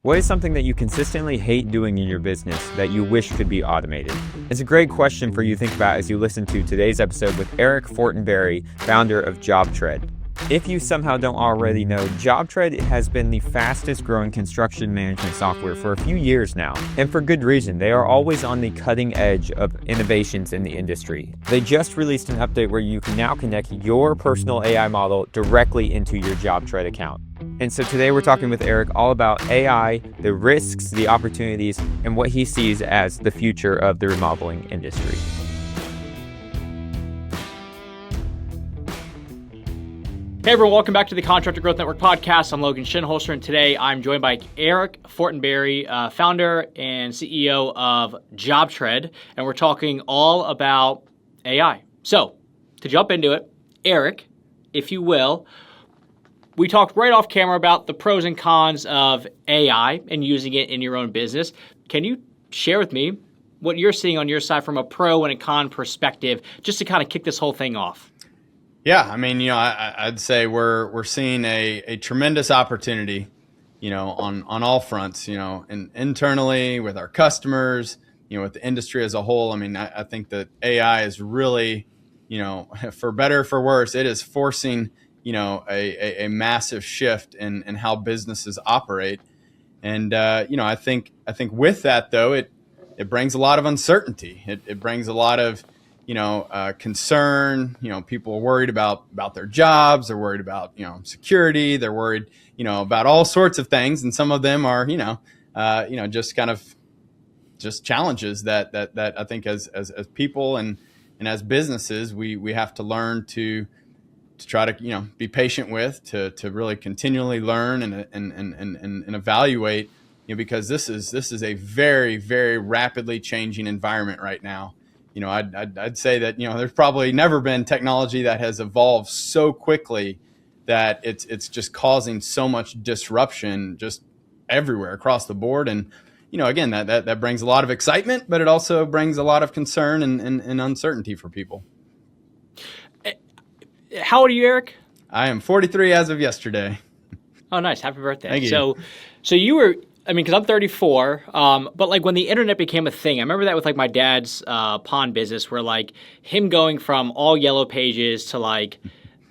What is something that you consistently hate doing in your business that you wish could be automated? It's a great question for you to think about as you listen to today's episode with Eric Fortenberry, founder of JobTread. If you somehow don't already know, JobTread has been the fastest growing construction management software for a few years now, and for good reason. They are always on the cutting edge of innovations in the industry. They just released an update where you can now connect your personal AI model directly into your JobTread account. And so today we're talking with Eric all about AI, the risks, the opportunities, and what he sees as the future of the remodeling industry. Hey everyone, welcome back to the Contractor Growth Network podcast. I'm Logan Shinholster, and today I'm joined by Eric Fortenberry, founder and CEO of JobTread, and we're talking all about AI. So, to jump into it, Eric, if you will, we talked right off camera about the pros and cons of AI and using it in your own business. Can you share with me what you're seeing on your side from a pro and a con perspective, just to kind of kick this whole thing off? Yeah, I mean, I'd say we're seeing a tremendous opportunity, on all fronts, and internally with our customers, with the industry as a whole. I mean, I think that AI is really, for better or for worse, it is forcing, a massive shift in how businesses operate. And, I think with that, though, it brings a lot of uncertainty. It brings a lot of concern. People are worried about their jobs. They're worried about, security. They're worried, about all sorts of things. And some of them are, just challenges that I think as people and as businesses, we have to learn to try to, be patient with, to really continually learn and evaluate, because this is a very, very rapidly changing environment right now. I'd say that, there's probably never been technology that has evolved so quickly that it's just causing so much disruption just everywhere across the board. And, again, that brings a lot of excitement, but it also brings a lot of concern and uncertainty for people. How old are you, Eric? I am 43 as of yesterday. Oh, nice. Happy birthday. Thank you. So you were, because I'm 34, but like when the internet became a thing, I remember that with like my dad's pawn business, where like him going from all yellow pages to like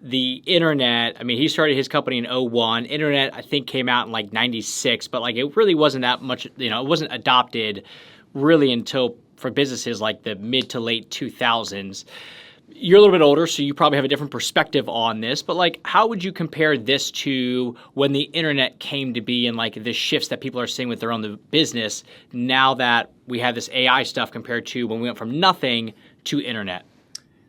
the internet. I mean, he started his company in 2001. Internet, I think, came out in like 96, but like it really wasn't that much, it wasn't adopted really until for businesses like the mid to late 2000s. You're a little bit older, so you probably have a different perspective on this, but like, how would you compare this to when the internet came to be and like the shifts that people are seeing with their own business now that we have this AI stuff compared to when we went from nothing to internet?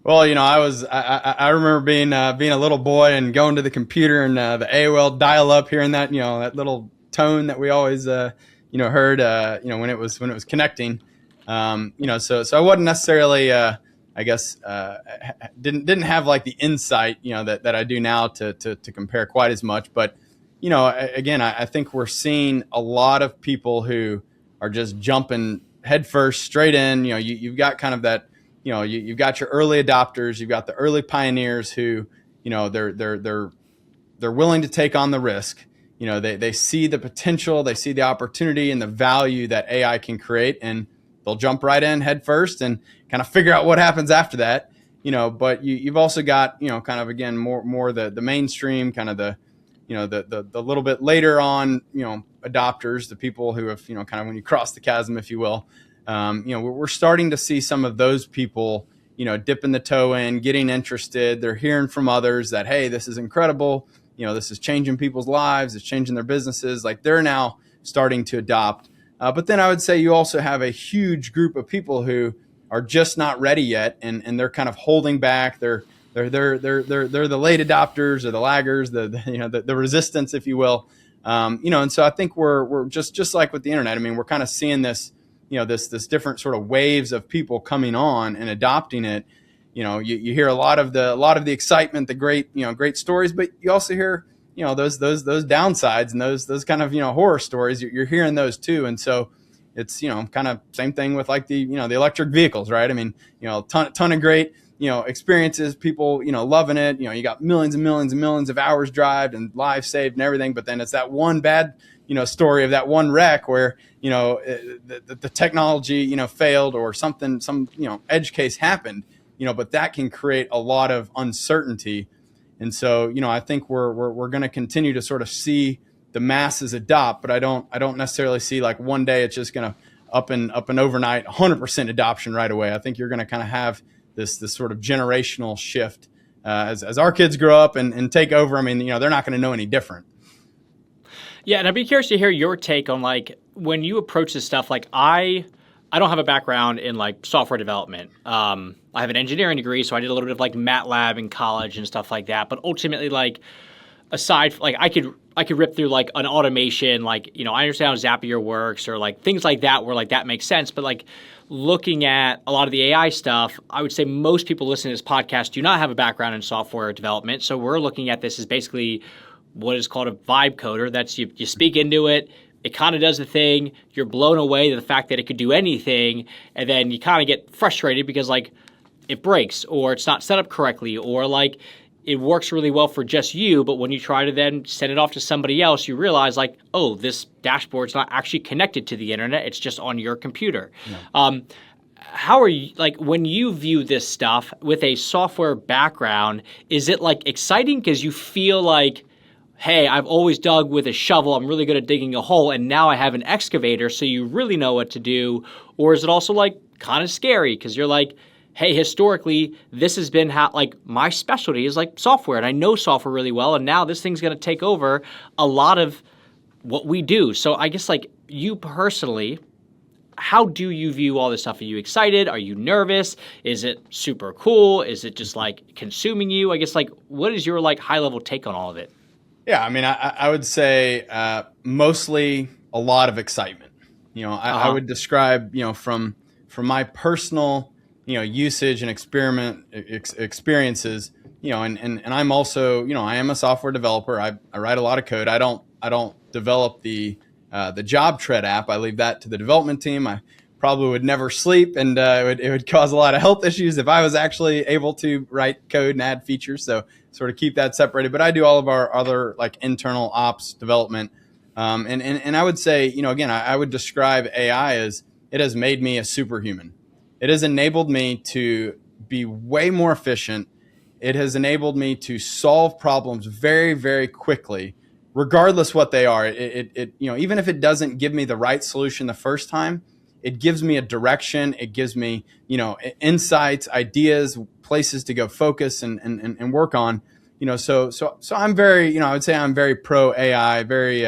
Well, I remember being a little boy and going to the computer and the AOL dial-up, hearing that, that little tone that we always, heard, when it was connecting. So I wasn't necessarily, I guess, didn't have like the insight, that I do now to compare quite as much. But, again, I think we're seeing a lot of people who are just jumping headfirst straight in. You've got kind of that, you've got your early adopters, you've got the early pioneers who, they're willing to take on the risk. They see the potential, they see the opportunity and the value that AI can create, and they'll jump right in head first and kind of figure out what happens after that, but you've also got, kind of, again, more the mainstream, kind of the little bit later on, adopters, the people who have, kind of when you cross the chasm, if you will, we're starting to see some of those people, dipping the toe in, getting interested. They're hearing from others that, hey, this is incredible. This is changing people's lives. It's changing their businesses. Like, they're now starting to adopt. But then I would say you also have a huge group of people who are just not ready yet, and they're kind of holding back. They're the late adopters or the laggers, the resistance, if you will. And so I think we're just like with the internet. I mean, we're kind of seeing this, this different sort of waves of people coming on and adopting it. You hear a lot of the excitement, the great stories, but you also hear, those downsides and those kind of, horror stories. You're hearing those too. And so it's, kind of same thing with like the electric vehicles, right? I mean, ton of great, experiences, people, loving it. You got millions and millions and millions of hours drive and lives saved and everything. But then it's that one bad, story of that one wreck where, the technology, failed, or something, some, edge case happened, but that can create a lot of uncertainty. And so, I think we're going to continue to sort of see the masses adopt, but I don't necessarily see like one day it's just going to up and overnight 100% adoption right away. I think you're going to kind of have this sort of generational shift as our kids grow up and take over. I mean, they're not going to know any different. Yeah, and I'd be curious to hear your take on like when you approach this stuff. Like I don't have a background in like software development. I have an engineering degree, so I did a little bit of like MATLAB in college and stuff like that. But ultimately, like aside, like I could rip through like an automation, like I understand how Zapier works or like things like that, where like that makes sense. But like looking at a lot of the AI stuff, I would say most people listening to this podcast do not have a background in software development. So we're looking at this as basically what is called a vibe coder. That's you speak into it. It kind of does the thing. You're blown away to the fact that it could do anything. And then you kind of get frustrated because like it breaks or it's not set up correctly or like it works really well for just you. But when you try to then send it off to somebody else, you realize like, oh, this dashboard's not actually connected to the internet. It's just on your computer. Yeah. How are you, like when you view this stuff with a software background, is it like exciting because you feel like, hey, I've always dug with a shovel. I'm really good at digging a hole. And now I have an excavator. So you really know what to do. Or is it also like kind of scary because you're like, hey, historically, this has been how like my specialty is like software and I know software really well. And now this thing's going to take over a lot of what we do. So I guess like you personally, how do you view all this stuff? Are you excited? Are you nervous? Is it super cool? Is it just like consuming you? I guess like what is your like high level take on all of it? Yeah, I mean, I would say mostly a lot of excitement. I would describe, from my personal, usage and experiences, and I'm also, I am a software developer. I write a lot of code. I don't develop the JobTread app. I leave that to the development team. I probably would never sleep, and it would cause a lot of health issues if I was actually able to write code and add features. So sort of keep that separated. But I do all of our other like internal ops development. And I would say, again, I would describe AI as it has made me a superhuman. It has enabled me to be way more efficient. It has enabled me to solve problems very, very quickly, regardless what they are. It even if it doesn't give me the right solution the first time, it gives me a direction. It gives me, insights, ideas, places to go focus and work on. So I'm very, I would say I'm very pro AI, very,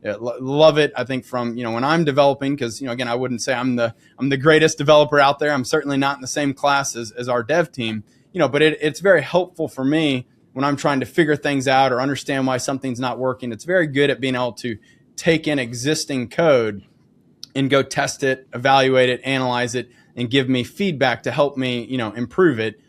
love it. I think from, when I'm developing, because, again, I wouldn't say I'm the greatest developer out there. I'm certainly not in the same class as our dev team, but it's very helpful for me when I'm trying to figure things out or understand why something's not working. It's very good at being able to take in existing code and go test it, evaluate it, analyze it, and give me feedback to help me, improve it.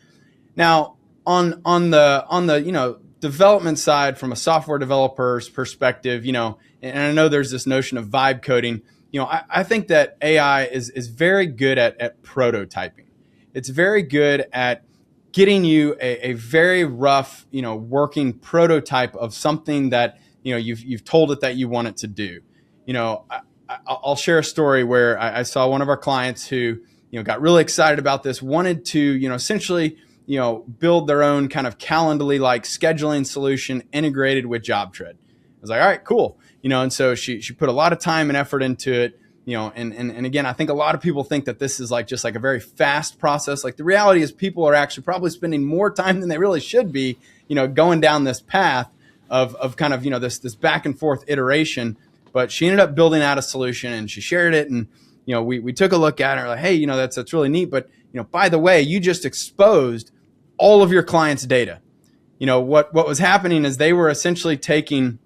Now, on the development side, from a software developer's perspective, and I know there's this notion of vibe coding. I think that AI is very good at prototyping. It's very good at getting you a very rough, working prototype of something that you've told it that you want it to do. I'll share a story where I saw one of our clients who, got really excited about this, wanted to, essentially, build their own kind of Calendly like scheduling solution integrated with JobTread. I was like, all right, cool. And so she put a lot of time and effort into it, and again, I think a lot of people think that this is like just like a very fast process. Like the reality is people are actually probably spending more time than they really should be, going down this path of kind of, this back and forth iteration. But she ended up building out a solution and she shared it. And, we took a look at it and like, hey, that's really neat. But, by the way, you just exposed all of your clients' data. What was happening is they were essentially taking,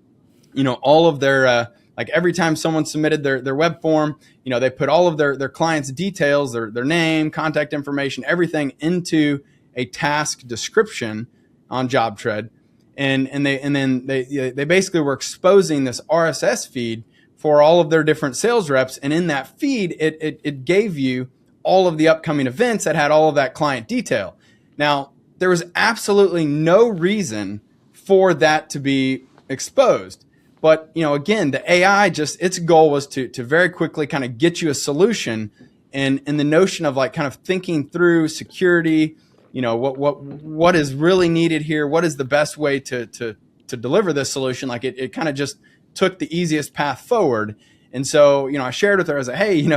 all of their, like every time someone submitted their web form, they put all of their clients' details, their name, contact information, everything into a task description on JobTread. And then they basically were exposing this RSS feed for all of their different sales reps. And in that feed, it gave you all of the upcoming events that had all of that client detail. Now, there was absolutely no reason for that to be exposed. But, again, the AI its goal was to very quickly kind of get you a solution, and the notion of like kind of thinking through security, what is really needed here, what is the best way to deliver this solution. Like it kind of just took the easiest path forward. And so, I shared with her, I was like, hey,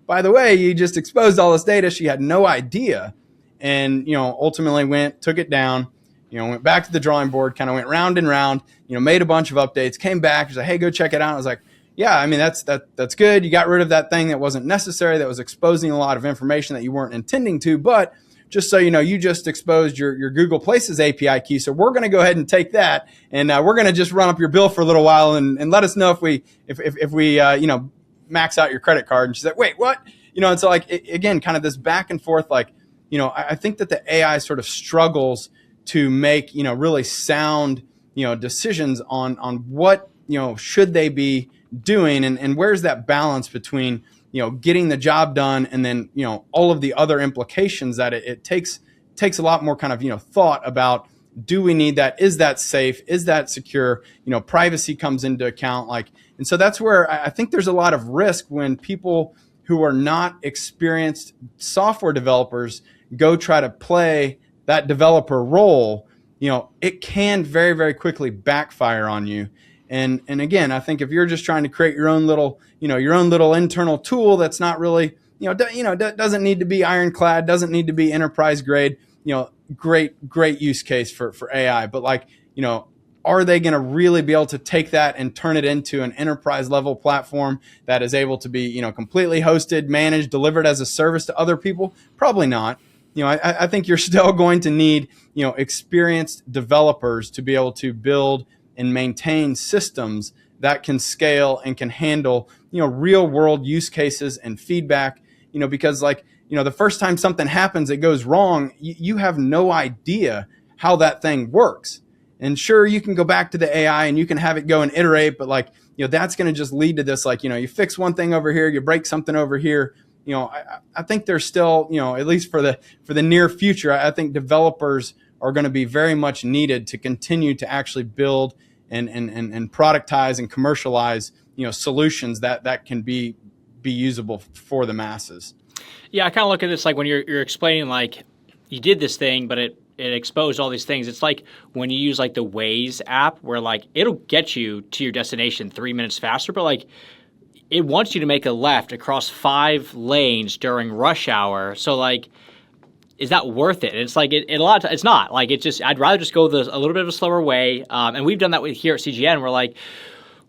by the way, you just exposed all this data. She had no idea. And, ultimately took it down, went back to the drawing board, kind of went round and round, made a bunch of updates, came back, was like, hey, go check it out. I was like, yeah, I mean, that's good. You got rid of that thing that wasn't necessary, that was exposing a lot of information that you weren't intending to. But just so you know, you just exposed your Google Places API key. So we're going to go ahead and take that, and we're going to just run up your bill for a little while and let us know if we max out your credit card. And she's like, wait, what? And so like, again, kind of this back and forth, like, I think that the AI sort of struggles to make, really sound, decisions on what, should they be doing, and where's that balance between, getting the job done, and then, all of the other implications that it takes a lot more kind of, thought about, do we need that? Is that safe? Is that secure? Privacy comes into account. Like, and so that's where I think there's a lot of risk when people who are not experienced software developers go try to play that developer role. It can very, very quickly backfire on you. And again, I think if you're just trying to create your own little internal tool that's not really, doesn't need to be ironclad, doesn't need to be enterprise grade, great use case for AI. But like, are they going to really be able to take that and turn it into an enterprise level platform that is able to be, completely hosted, managed, delivered as a service to other people? Probably not. I think you're still going to need, experienced developers to be able to build and maintain systems that can scale and can handle, real world use cases and feedback, because like, the first time something happens, it goes wrong, you have no idea how that thing works. And sure, you can go back to the AI and you can have it go and iterate, but like, that's going to just lead to this, like, you fix one thing over here, you break something over here. I think there's still, at least for the near future, I think developers are going to be very much needed to continue to actually build and productize and commercialize, solutions that can be usable for the masses. Yeah, I kind of look at this like when you're explaining, like, you did this thing, but it exposed all these things. It's like when you use like the Waze app, where like it'll get you to your destination 3 minutes faster, but like it wants you to make a left across 5 lanes during rush hour. So like, is that worth it? And it's like a lot of times, it's not. Like, it's just, I'd rather just go a little bit of a slower way. And we've done that here at CGN. We're like,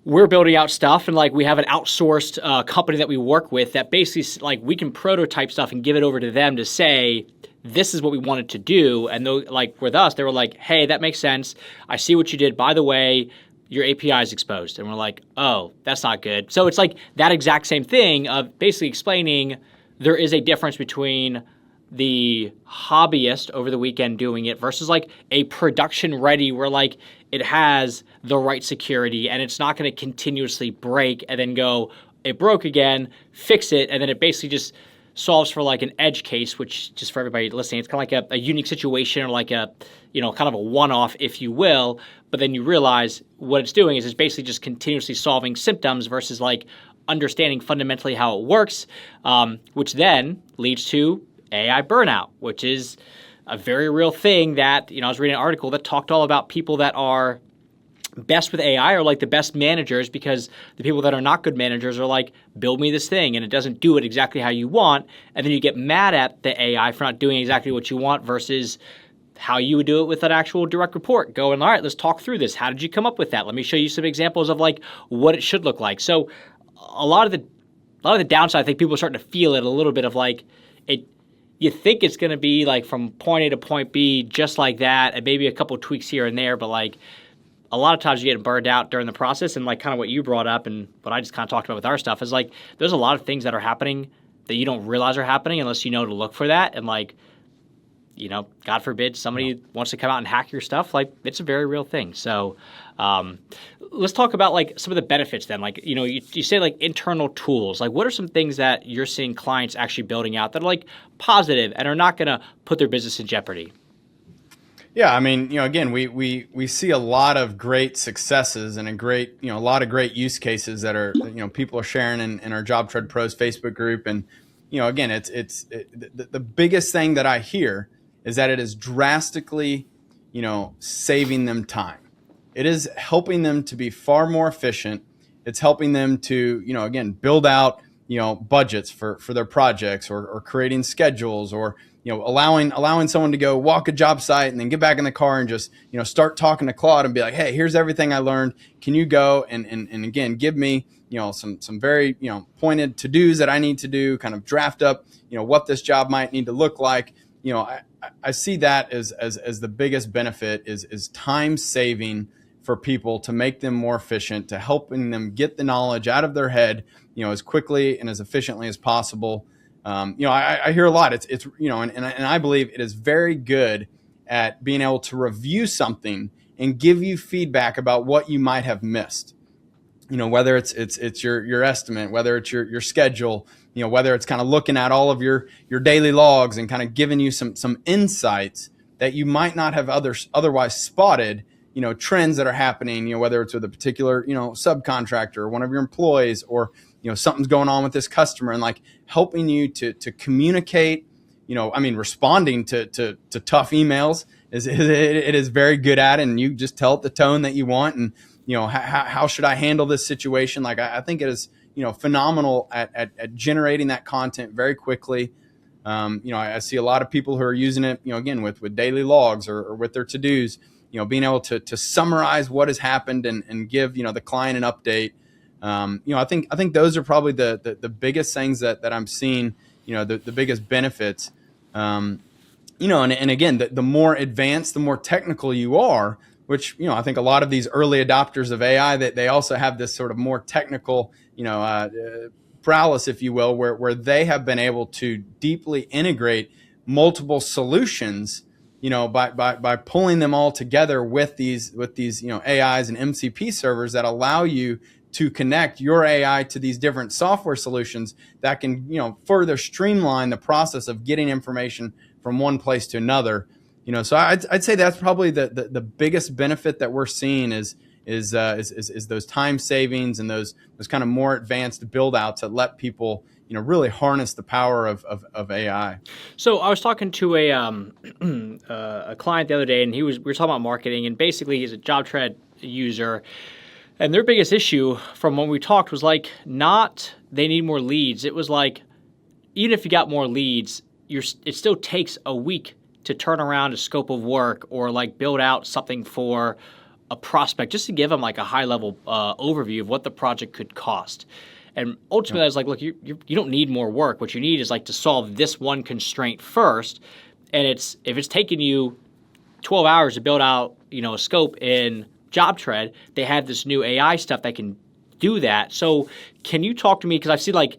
we're building out stuff, and like we have an outsourced company that we work with that basically, like, we can prototype stuff and give it over to them to say, this is what we wanted to do. And like with us, they were like, hey, that makes sense. I see what you did. By the way, your API is exposed. And we're like, oh, that's not good. So it's like that exact same thing of basically explaining there is a difference between the hobbyist over the weekend doing it versus like a production ready where like it has the right security and it's not going to continuously break and then go, it broke again, fix it, and then it basically just solves for like an edge case, which, just for everybody listening, it's kind of like a unique situation, or like a, kind of a one-off, if you will. But then you realize what it's doing is it's basically just continuously solving symptoms versus like understanding fundamentally how it works, which then leads to AI burnout, which is a very real thing that, I was reading an article that talked all about people that are best with AI are like the best managers, because the people that are not good managers are like, build me this thing and it doesn't do it exactly how you want. And then you get mad at the AI for not doing exactly what you want versus how you would do it with an actual direct report. Going, all right, let's talk through this. How did you come up with that? Let me show you some examples of like what it should look like. So a lot of the downside, I think people are starting to feel it a little bit of like it. You think it's going to be like from point A to point B just like that, and maybe a couple of tweaks here and there, but like a lot of times you get burned out during the process. And like kind of what you brought up and what I just kind of talked about with our stuff is like there's a lot of things that are happening that you don't realize are happening unless you know to look for that. And like, God forbid somebody wants to come out and hack your stuff. Like, it's a very real thing. So let's talk about like some of the benefits then. Like, you say like internal tools. Like, what are some things that you're seeing clients actually building out that are like positive and are not going to put their business in jeopardy? Yeah, I mean, again, we see a lot of great successes and a lot of great use cases that are, people are sharing in our JobTread Pros Facebook group. And, again, the biggest thing that I hear is that it is drastically, saving them time. It is helping them to be far more efficient. It's helping them to, again, build out, budgets for their projects, or creating schedules, or, allowing someone to go walk a job site and then get back in the car and just, start talking to Claude and be like, hey, here's everything I learned. Can you go and again, give me, some very, pointed to-dos that I need to do, kind of draft up, what this job might need to look like. I see that as the biggest benefit is time saving for people, to make them more efficient, to helping them get the knowledge out of their head, as quickly and as efficiently as possible. I hear a lot. It's and I believe it is very good at being able to review something and give you feedback about what you might have missed. Whether it's your estimate, whether it's your schedule, whether it's kind of looking at all of your daily logs and kind of giving you some insights that you might not have otherwise spotted. Trends that are happening, whether it's with a particular, subcontractor or one of your employees, or, something's going on with this customer, and like helping you to communicate, responding to tough emails it is very good at it, and you just tell it the tone that you want, and, how should I handle this situation? Like, I think it is, phenomenal at generating that content very quickly. I see a lot of people who are using it, again, with daily logs or with their to-dos, being able to summarize what has happened and give, the client an update. I think those are probably the biggest things that I'm seeing, the biggest benefits. And again, the more advanced, the more technical you are, which, I think a lot of these early adopters of AI, that they also have this sort of more technical, prowess, if you will, where they have been able to deeply integrate multiple solutions, by pulling them all together with these AIs and MCP servers that allow you to connect your AI to these different software solutions that can, further streamline the process of getting information from one place to another. So I'd say that's probably the biggest benefit that we're seeing is those time savings and those kind of more advanced build outs that let people, really harness the power of AI. So I was talking to a client the other day, and we were talking about marketing, and basically he's a JobTread user, and their biggest issue from when we talked was like, not they need more leads. It was like, even if you got more leads, it still takes a week to turn around a scope of work or like build out something for a prospect, just to give them like a high level overview of what the project could cost. And ultimately, I was like, look, you don't need more work. What you need is like to solve this one constraint first. And if it's taking you 12 hours to build out, a scope in JobTread, they have this new AI stuff that can do that. So can you talk to me? Because I've seen like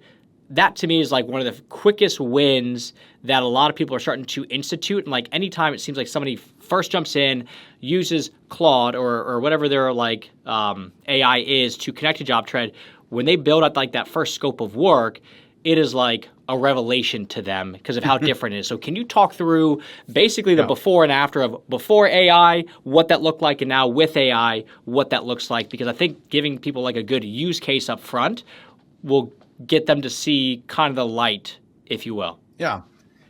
that, to me, is like one of the quickest wins that a lot of people are starting to institute. And like anytime it seems like somebody first jumps in, uses Claude or whatever their like AI is to connect to JobTread, when they build out like that first scope of work, it is like a revelation to them because of how different it is. So can you talk through basically the before and after of before AI, what that looked like, and now with AI, what that looks like? Because I think giving people like a good use case up front will get them to see kind of the light, if you will. Yeah.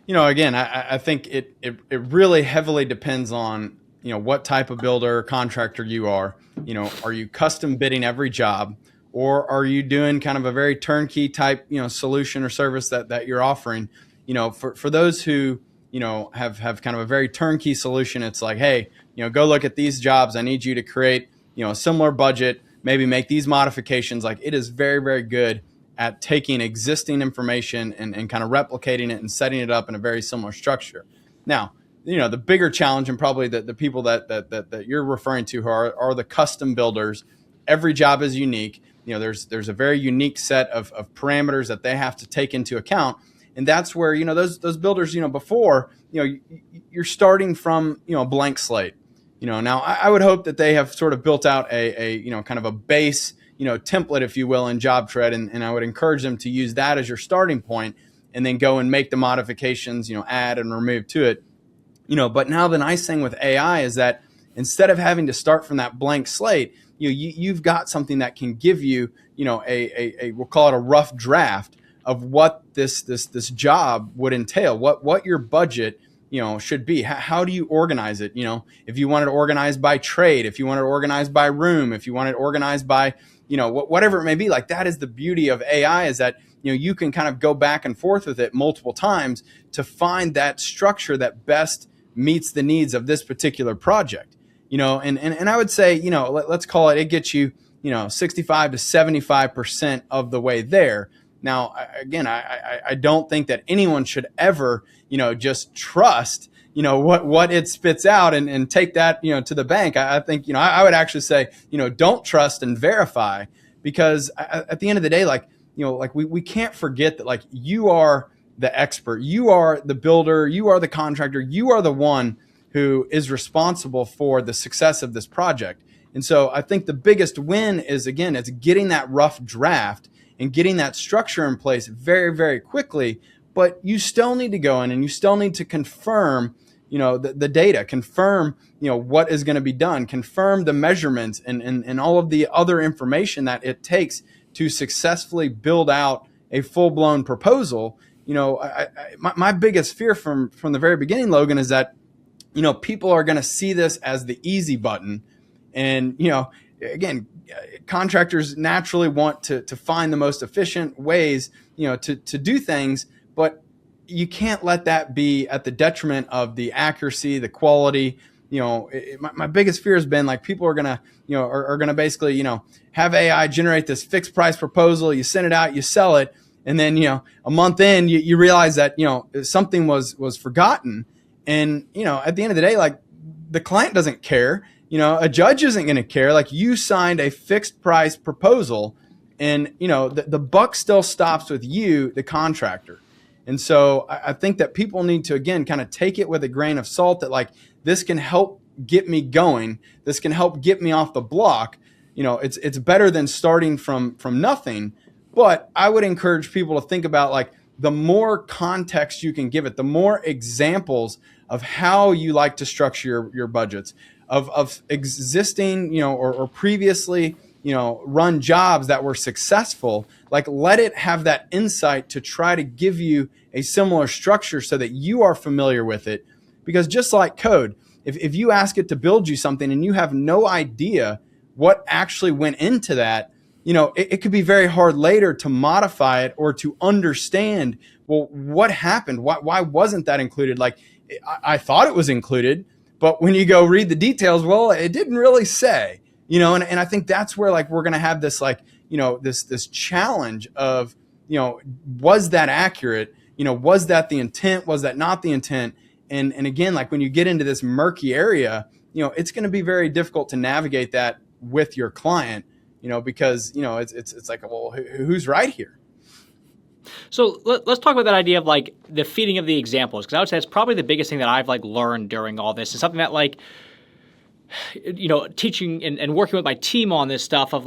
Again, I think it really heavily depends on, what type of builder or contractor you are. Are you custom bidding every job? Or are you doing kind of a very turnkey type, solution or service that you're offering? For those who, have kind of a very turnkey solution, it's like, hey, go look at these jobs. I need you to create, a similar budget, maybe make these modifications. Like, it is very, very good at taking existing information and kind of replicating it and setting it up in a very similar structure. Now, the bigger challenge, and probably the people that you're referring to are the custom builders. Every job is unique. There's a very unique set of parameters that they have to take into account. And that's where, those builders, before, you're starting from, a blank slate. Now I would hope that they have sort of built out a kind of a base, template, if you will, in JobTread. And I would encourage them to use that as your starting point and then go and make the modifications, add and remove to it. But now the nice thing with AI is that instead of having to start from that blank slate, you've got something that can give you, a we'll call it a rough draft of what this job would entail, what your budget, should be. How do you organize it? If you want it organized by trade, if you want it organized by room, if you want it organized by, whatever it may be, like that is the beauty of AI, is that, you can kind of go back and forth with it multiple times to find that structure that best meets the needs of this particular project. And I would say, let's call it gets you, 65 to 75% of the way there. Now, again, I don't think that anyone should ever, just trust, what it spits out and take that, to the bank. I think, I would actually say, don't trust and verify, because at the end of the day, we can't forget that, you are the expert, you are the builder, you are the contractor, you are the one who is responsible for the success of this project. And so I think the biggest win is, again, it's getting that rough draft and getting that structure in place very, very quickly. But you still need to go in and you still need to confirm, the data, confirm, what is going to be done, confirm the measurements and all of the other information that it takes to successfully build out a full-blown proposal. My biggest fear from the very beginning, Logan, is that, people are going to see this as the easy button. And, again, contractors naturally want to find the most efficient ways, to do things, but you can't let that be at the detriment of the accuracy, the quality. My biggest fear has been people are going to, are going to basically, have AI generate this fixed price proposal. You send it out, you sell it. And then, a month in, you realize that, something was forgotten. And, at the end of the day, the client doesn't care. A judge isn't going to care. You signed a fixed price proposal, and, the buck still stops with you, the contractor. And so I think that people need to, again, kind of take it with a grain of salt, that this can help get me going. This can help get me off the block. It's better than starting from nothing. But I would encourage people to think about the more context you can give it, the more examples of how you like to structure your budgets, of existing, or previously, run jobs that were successful. Let it have that insight to try to give you a similar structure so that you are familiar with it. Because just like code, if you ask it to build you something and you have no idea what actually went into that, it could be very hard later to modify it or to understand, well, what happened? Why wasn't that included? I thought it was included, but when you go read the details, well, it didn't really say, and I think that's where we're going to have this, this challenge of, was that accurate? Was that the intent? Was that not the intent? And again, when you get into this murky area, it's going to be very difficult to navigate that with your client, because, it's well, who's right here? So let's talk about that idea of the feeding of the examples, because I would say it's probably the biggest thing that I've learned during all this, and something that teaching and working with my team on this stuff of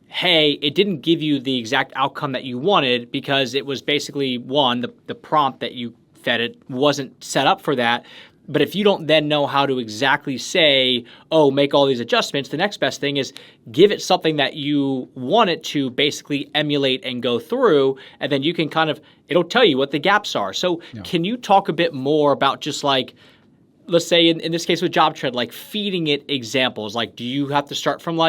hey, it didn't give you the exact outcome that you wanted because it was basically the prompt that you fed it wasn't set up for that. But if you don't then know how to exactly say, oh, make all these adjustments, the next best thing is give it something that you want it to basically emulate and go through, and then you can it'll tell you what the gaps are. So Can you talk a bit more about just let's say in this case with JobTread, feeding it examples? Do you have to start from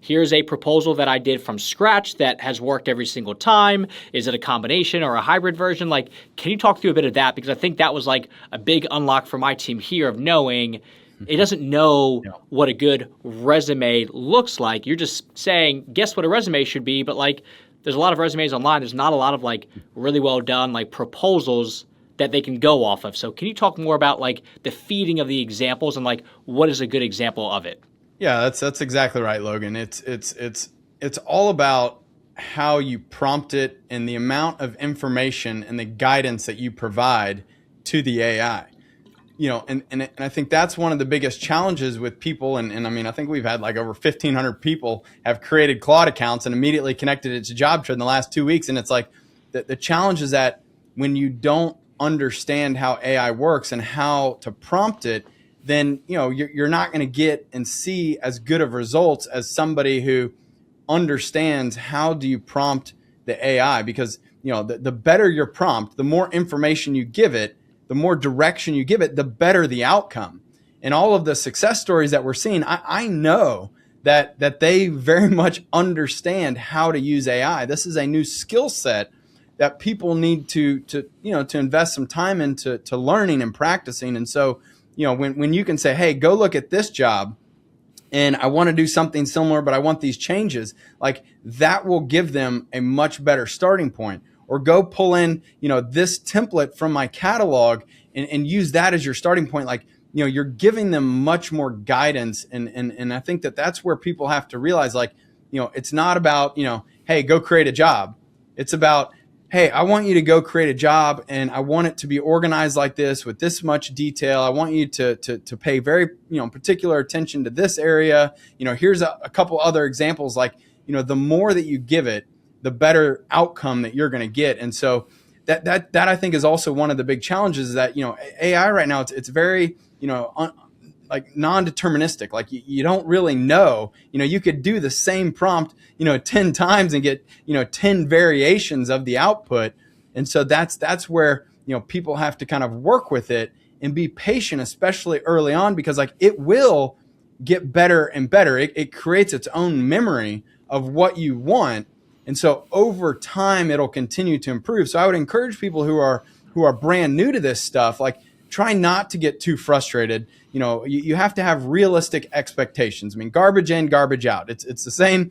here's a proposal that I did from scratch that has worked every single time? Is it a combination or a hybrid version? Can you talk through a bit of that? Because I think that was a big unlock for my team here of knowing it doesn't know what a good resume looks like. You're just saying, guess what a resume should be. But there's a lot of resumes online. There's not a lot of really well done proposals that they can go off of. So can you talk more about the feeding of the examples and what is a good example of it? Yeah, that's exactly right, Logan. It's all about how you prompt it and the amount of information and the guidance that you provide to the AI. And I think that's one of the biggest challenges with people. And I mean, I think we've had over 1,500 people have created Claude accounts and immediately connected it to JobTread in the last 2 weeks. And it's the challenge is that when you don't understand how AI works and how to prompt it, then you're not going to get and see as good of results as somebody who understands how do you prompt the AI. Because the better your prompt, the more information you give it, the more direction you give it, the better the outcome. And all of the success stories that we're seeing, I know that they very much understand how to use AI. This is a new skill set that people need to invest some time into learning and practicing. And so, when you can say, hey, go look at this job and I want to do something similar, but I want these changes, like that will give them a much better starting point. Or go pull in, this template from my catalog and use that as your starting point. Like, you're giving them much more guidance. And I think that's where people have to realize, like, it's not about, hey, go create a job. It's about, hey, I want you to go create a job and I want it to be organized like this with this much detail. I want you to pay very, particular attention to this area. Here's a couple other examples. Like, the more that you give it, the better outcome that you're going to get. And so that I think is also one of the big challenges, that, AI right now, it's very, like non-deterministic. Like you don't really know, you could do the same prompt, 10 times and get, 10 variations of the output. And so that's where, people have to kind of work with it and be patient, especially early on, because like it will get better and better. It creates its own memory of what you want. And so over time, it'll continue to improve. So I would encourage people who are brand new to this stuff, like try not to get too frustrated. You have to have realistic expectations. I mean, garbage in, garbage out. It's the same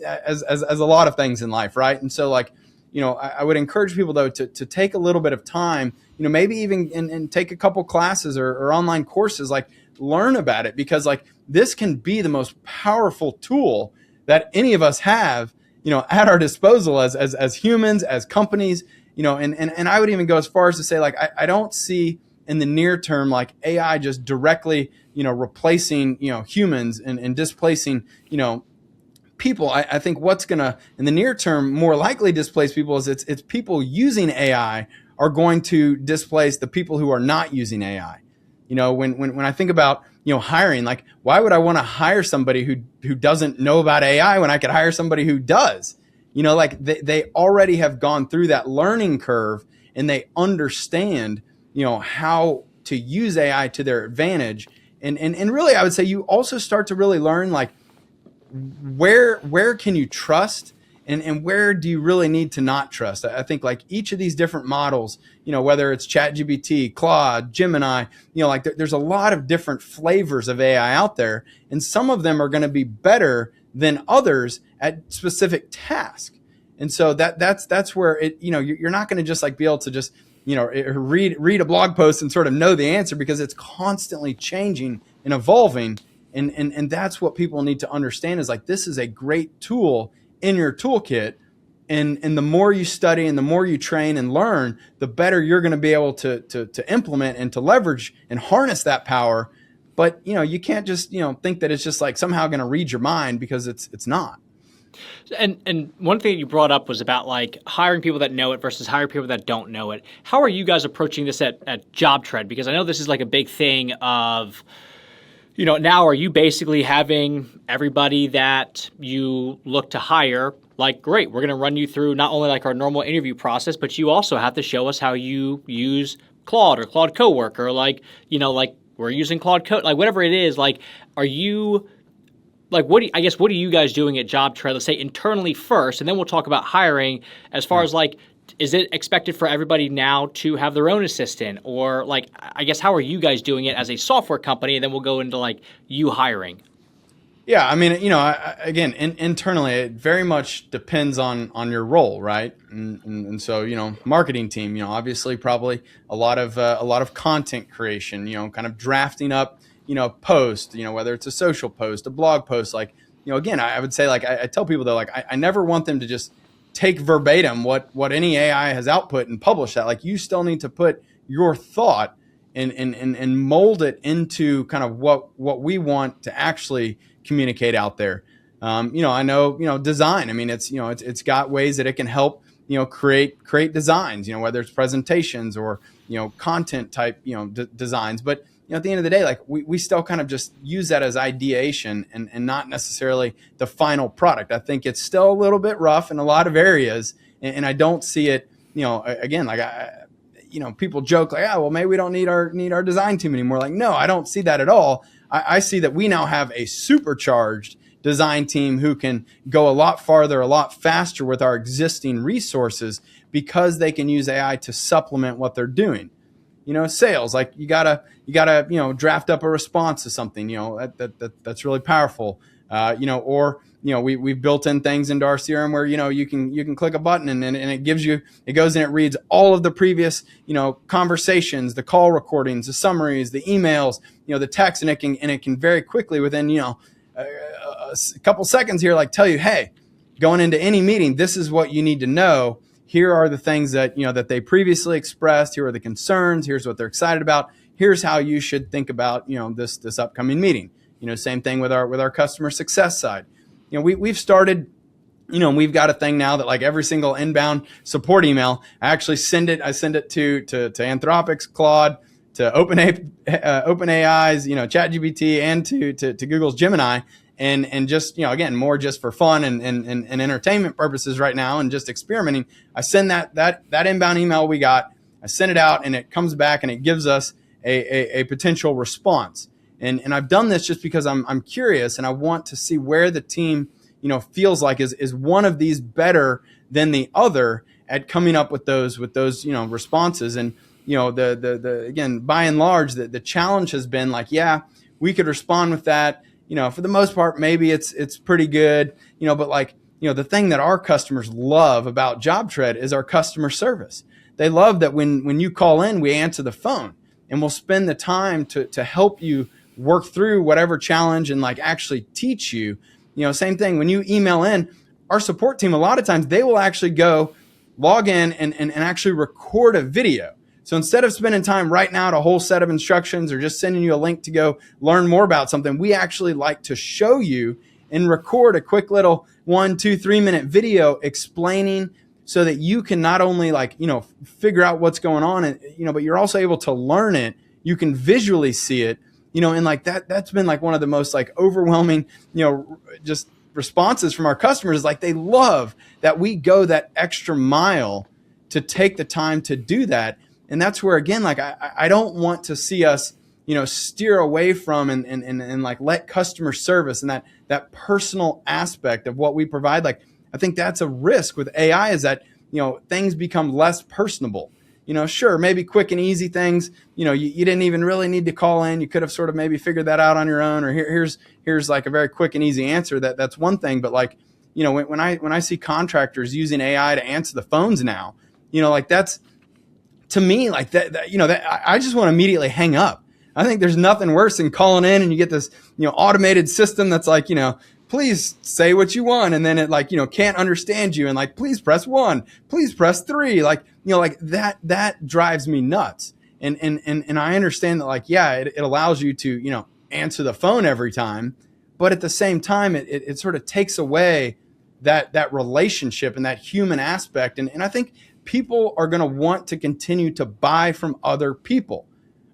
as a lot of things in life, right? And so like, I would encourage people though to take a little bit of time, maybe even and take a couple classes or online courses, like learn about it, because like this can be the most powerful tool that any of us have, at our disposal as humans, as companies, and I would even go as far as to say, like, I don't see in the near term, like AI just directly, replacing, humans and displacing, people. I think what's going to, in the near term, more likely displace people is it's people using AI are going to displace the people who are not using AI. When I think about, hiring, like, why would I want to hire somebody who doesn't know about AI when I could hire somebody who does? Like they already have gone through that learning curve and they understand, how to use AI to their advantage. And really, I would say you also start to really learn, like, where can you trust and where do you really need to not trust? I think like each of these different models, whether it's ChatGPT, Claude, Gemini, like there's a lot of different flavors of AI out there, and some of them are going to be better than others at specific tasks. And so that's where it, you're not going to just like be able to just, read a blog post and sort of know the answer, because it's constantly changing and evolving. And that's what people need to understand, is like, this is a great tool in your toolkit. And the more you study and the more you train and learn, the better you're going to be able to implement and to leverage and harness that power. But, you can't just, think that it's just like somehow going to read your mind, because it's not. And one thing you brought up was about like hiring people that know it versus hiring people that don't know it. How are you guys approaching this at JobTread? Because I know this is like a big thing of, now are you basically having everybody that you look to hire, like, great, we're going to run you through not only like our normal interview process, but you also have to show us how you use Claude or Claude Coworker, like, like we're using Claude Code, like whatever it is. Like, are you, like, what are you guys doing at JobTread, let's say internally first, and then we'll talk about hiring as far as like, is it expected for everybody now to have their own assistant? Or like, I guess, how are you guys doing it as a software company? And then we'll go into like you hiring. Yeah, I mean, again, internally, it very much depends on your role, right? And so, marketing team, obviously probably a lot of content creation, kind of drafting up, post, whether it's a social post, a blog post, like, again, I would say, like, I tell people though, like, I never want them to just take verbatim what any AI has output and publish that. Like, you still need to put your thought and mold it into kind of what we want to actually communicate out there. I know, design, I mean, it's got ways that it can help, create designs, whether it's presentations or, content type, designs. But, at the end of the day, like we still kind of just use that as ideation and not necessarily the final product. I think it's still a little bit rough in a lot of areas. And I don't see it, again, like people joke like, well, maybe we don't need our design team anymore. Like, no, I don't see that at all. I see that we now have a supercharged design team who can go a lot farther, a lot faster with our existing resources because they can use AI to supplement what they're doing. Sales, like you gotta draft up a response to something, that's really powerful. We've built in things into our CRM where, you can click a button and it goes and it reads all of the previous, conversations, the call recordings, the summaries, the emails, the text, and it can very quickly within, a couple seconds here, like tell you, hey, going into any meeting, this is what you need to know. Here are the things that, that they previously expressed. Here are the concerns. Here's what they're excited about. Here's how you should think about, this upcoming meeting. Same thing with our customer success side. We've started, we've got a thing now that like every single inbound support email, I send it to Anthropic's Claude, to OpenAI's, ChatGPT, and to Google's Gemini. And just, again, more just for fun and entertainment purposes right now and just experimenting. I send that inbound email we got, I send it out and it comes back and it gives us a potential response. And I've done this just because I'm curious and I want to see where the team, feels like is one of these better than the other at coming up with those responses. And, the again, by and large, the challenge has been like, yeah, we could respond with that. For the most part, maybe it's pretty good, but like, the thing that our customers love about JobTread is our customer service. They love that when you call in, we answer the phone and we'll spend the time to help you work through whatever challenge and like actually teach you. Same thing when you email in, our support team, a lot of times they will actually go log in and actually record a video. So instead of spending time writing out a whole set of instructions or just sending you a link to go learn more about something, we actually like to show you and record a quick little 1, 2, 3 minute video explaining so that you can not only figure out what's going on and, but you're also able to learn it. You can visually see it, and like that's been like one of the most like overwhelming, just responses from our customers. Like they love that we go that extra mile to take the time to do that. And that's where, again, like I don't want to see us, steer away from and like let customer service and that personal aspect of what we provide. Like, I think that's a risk with AI is that, things become less personable. Sure, maybe quick and easy things, you didn't even really need to call in. You could have sort of maybe figured that out on your own, or here's like a very quick and easy answer. That's one thing. But like, when I see contractors using AI to answer the phones now, like that's, to me, like that I just want to immediately hang up. I think there's nothing worse than calling in and you get this, automated system that's like, please say what you want. And then it like, can't understand you. And like, please press 1, please press 3. Like, like that drives me nuts. And I understand that like, yeah, it allows you to, answer the phone every time. But at the same time, it sort of takes away that relationship and that human aspect. And I think people are going to want to continue to buy from other people.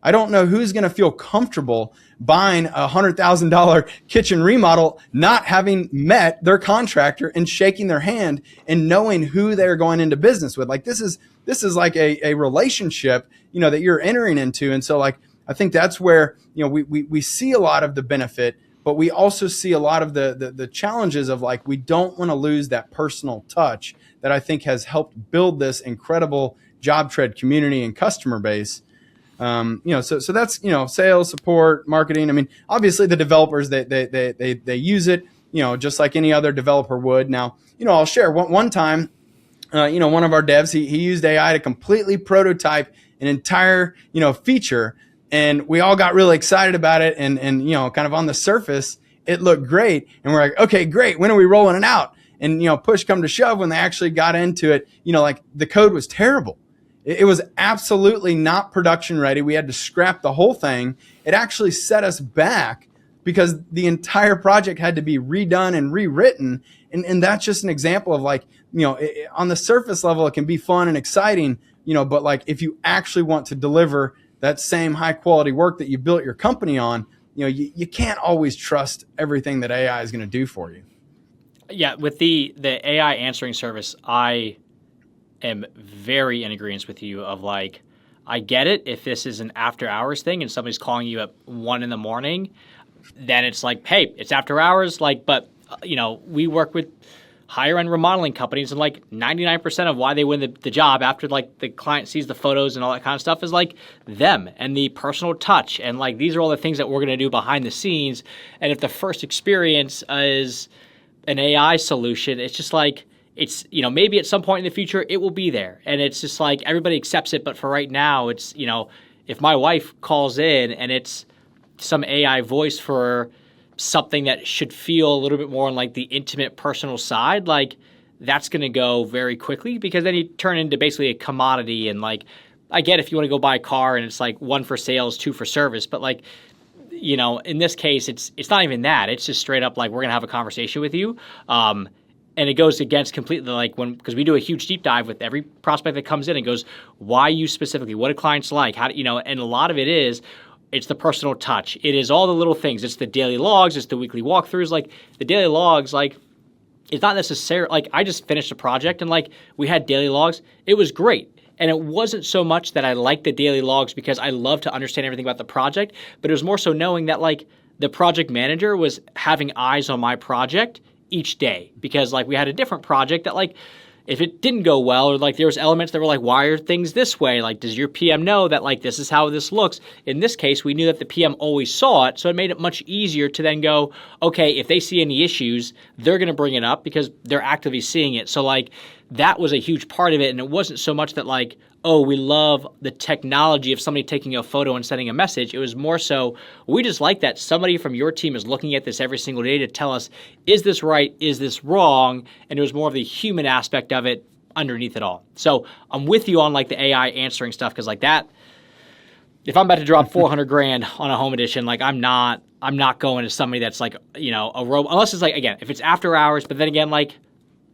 I don't know who's going to feel comfortable buying a $100,000 kitchen remodel, not having met their contractor and shaking their hand and knowing who they're going into business with. Like this is like a relationship, that you're entering into. And so like, I think that's where, we see a lot of the benefit, but we also see a lot of the challenges of like, we don't want to lose that personal touch that I think has helped build this incredible JobTread community and customer base. So that's, sales, support, marketing. I mean, obviously the developers, they use it, just like any other developer would. Now, I'll share one time, one of our devs, he used AI to completely prototype an entire, feature. And we all got really excited about it. And kind of on the surface, it looked great. And we're like, okay, great. When are we rolling it out? And, push come to shove, when they actually got into it, like the code was terrible. It was absolutely not production ready. We had to scrap the whole thing. It actually set us back because the entire project had to be redone and rewritten. And that's just an example of like, on the surface level, it can be fun and exciting, but like if you actually want to deliver that same high quality work that you built your company on, you can't always trust everything that AI is going to do for you. Yeah, with the AI answering service, I am very in agreement with you of like, I get it. If this is an after hours thing and somebody's calling you at 1 a.m, then it's like, hey, it's after hours. Like, but we work with higher end remodeling companies, and like 99% of why they win the job after like the client sees the photos and all that kind of stuff is like them and the personal touch. And like, these are all the things that we're going to do behind the scenes. And if the first experience is an AI solution, it's just like, it's, maybe at some point in the future it will be there. And it's just like everybody accepts it. But for right now, it's, if my wife calls in and it's some AI voice for something that should feel a little bit more on like the intimate personal side, like that's going to go very quickly, because then you turn into basically a commodity. And like, I get if you want to go buy a car and it's like 1 for sales, 2 for service, but like, in this case, it's not even that. It's just straight up like, we're going to have a conversation with you. And it goes against completely like because we do a huge deep dive with every prospect that comes in and goes, why you specifically? What do clients like? How do and a lot of it is, it's the personal touch. It is all the little things. It's the daily logs. It's the weekly walkthroughs. Like the daily logs, like it's not necessarily like I just finished a project and like we had daily logs. It was great. And it wasn't so much that I liked the daily logs because I love to understand everything about the project, but it was more so knowing that like the project manager was having eyes on my project each day, because like we had a different project that like if it didn't go well, or like there was elements that were like, why are things this way? Like, does your PM know that like this is how this looks? In this case, we knew that the PM always saw it, so it made it much easier to then go, okay, if they see any issues, they're going to bring it up because they're actively seeing it. So like that was a huge part of it, and it wasn't so much that like, oh, we love the technology of somebody taking a photo and sending a message. It was more so, we just like that somebody from your team is looking at this every single day to tell us, is this right? Is this wrong? And it was more of the human aspect of it underneath it all. So I'm with you on like the AI answering stuff, because like that, if I'm about to drop 400 grand on a home edition, like I'm not going to somebody that's like, a robot, unless it's like, again, if it's after hours, but then again, like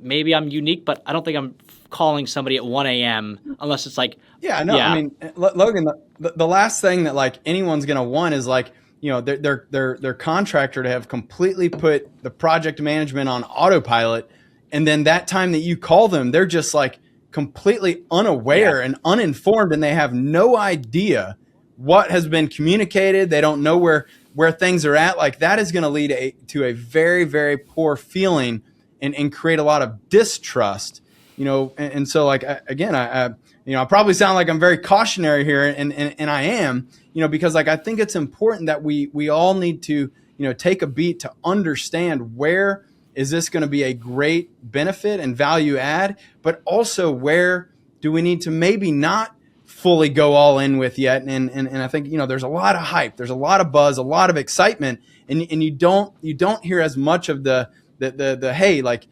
maybe I'm unique, but I don't think I'm calling somebody at 1 a.m. unless it's like, yeah, no, yeah. I mean, Logan, the last thing that like anyone's going to want is like, their contractor to have completely put the project management on autopilot. And then that time that you call them, they're just like completely unaware and uninformed, and they have no idea what has been communicated. They don't know where things are at. Like that is going to lead to a very, very poor feeling and create a lot of distrust. And so like, again, I probably sound like I'm very cautionary here, and I am, because like, I think it's important that we all need to, take a beat to understand where is this going to be a great benefit and value add, but also where do we need to maybe not fully go all in with yet. And I think, there's a lot of hype, there's a lot of buzz, a lot of excitement, and you don't hear as much of the hey, like,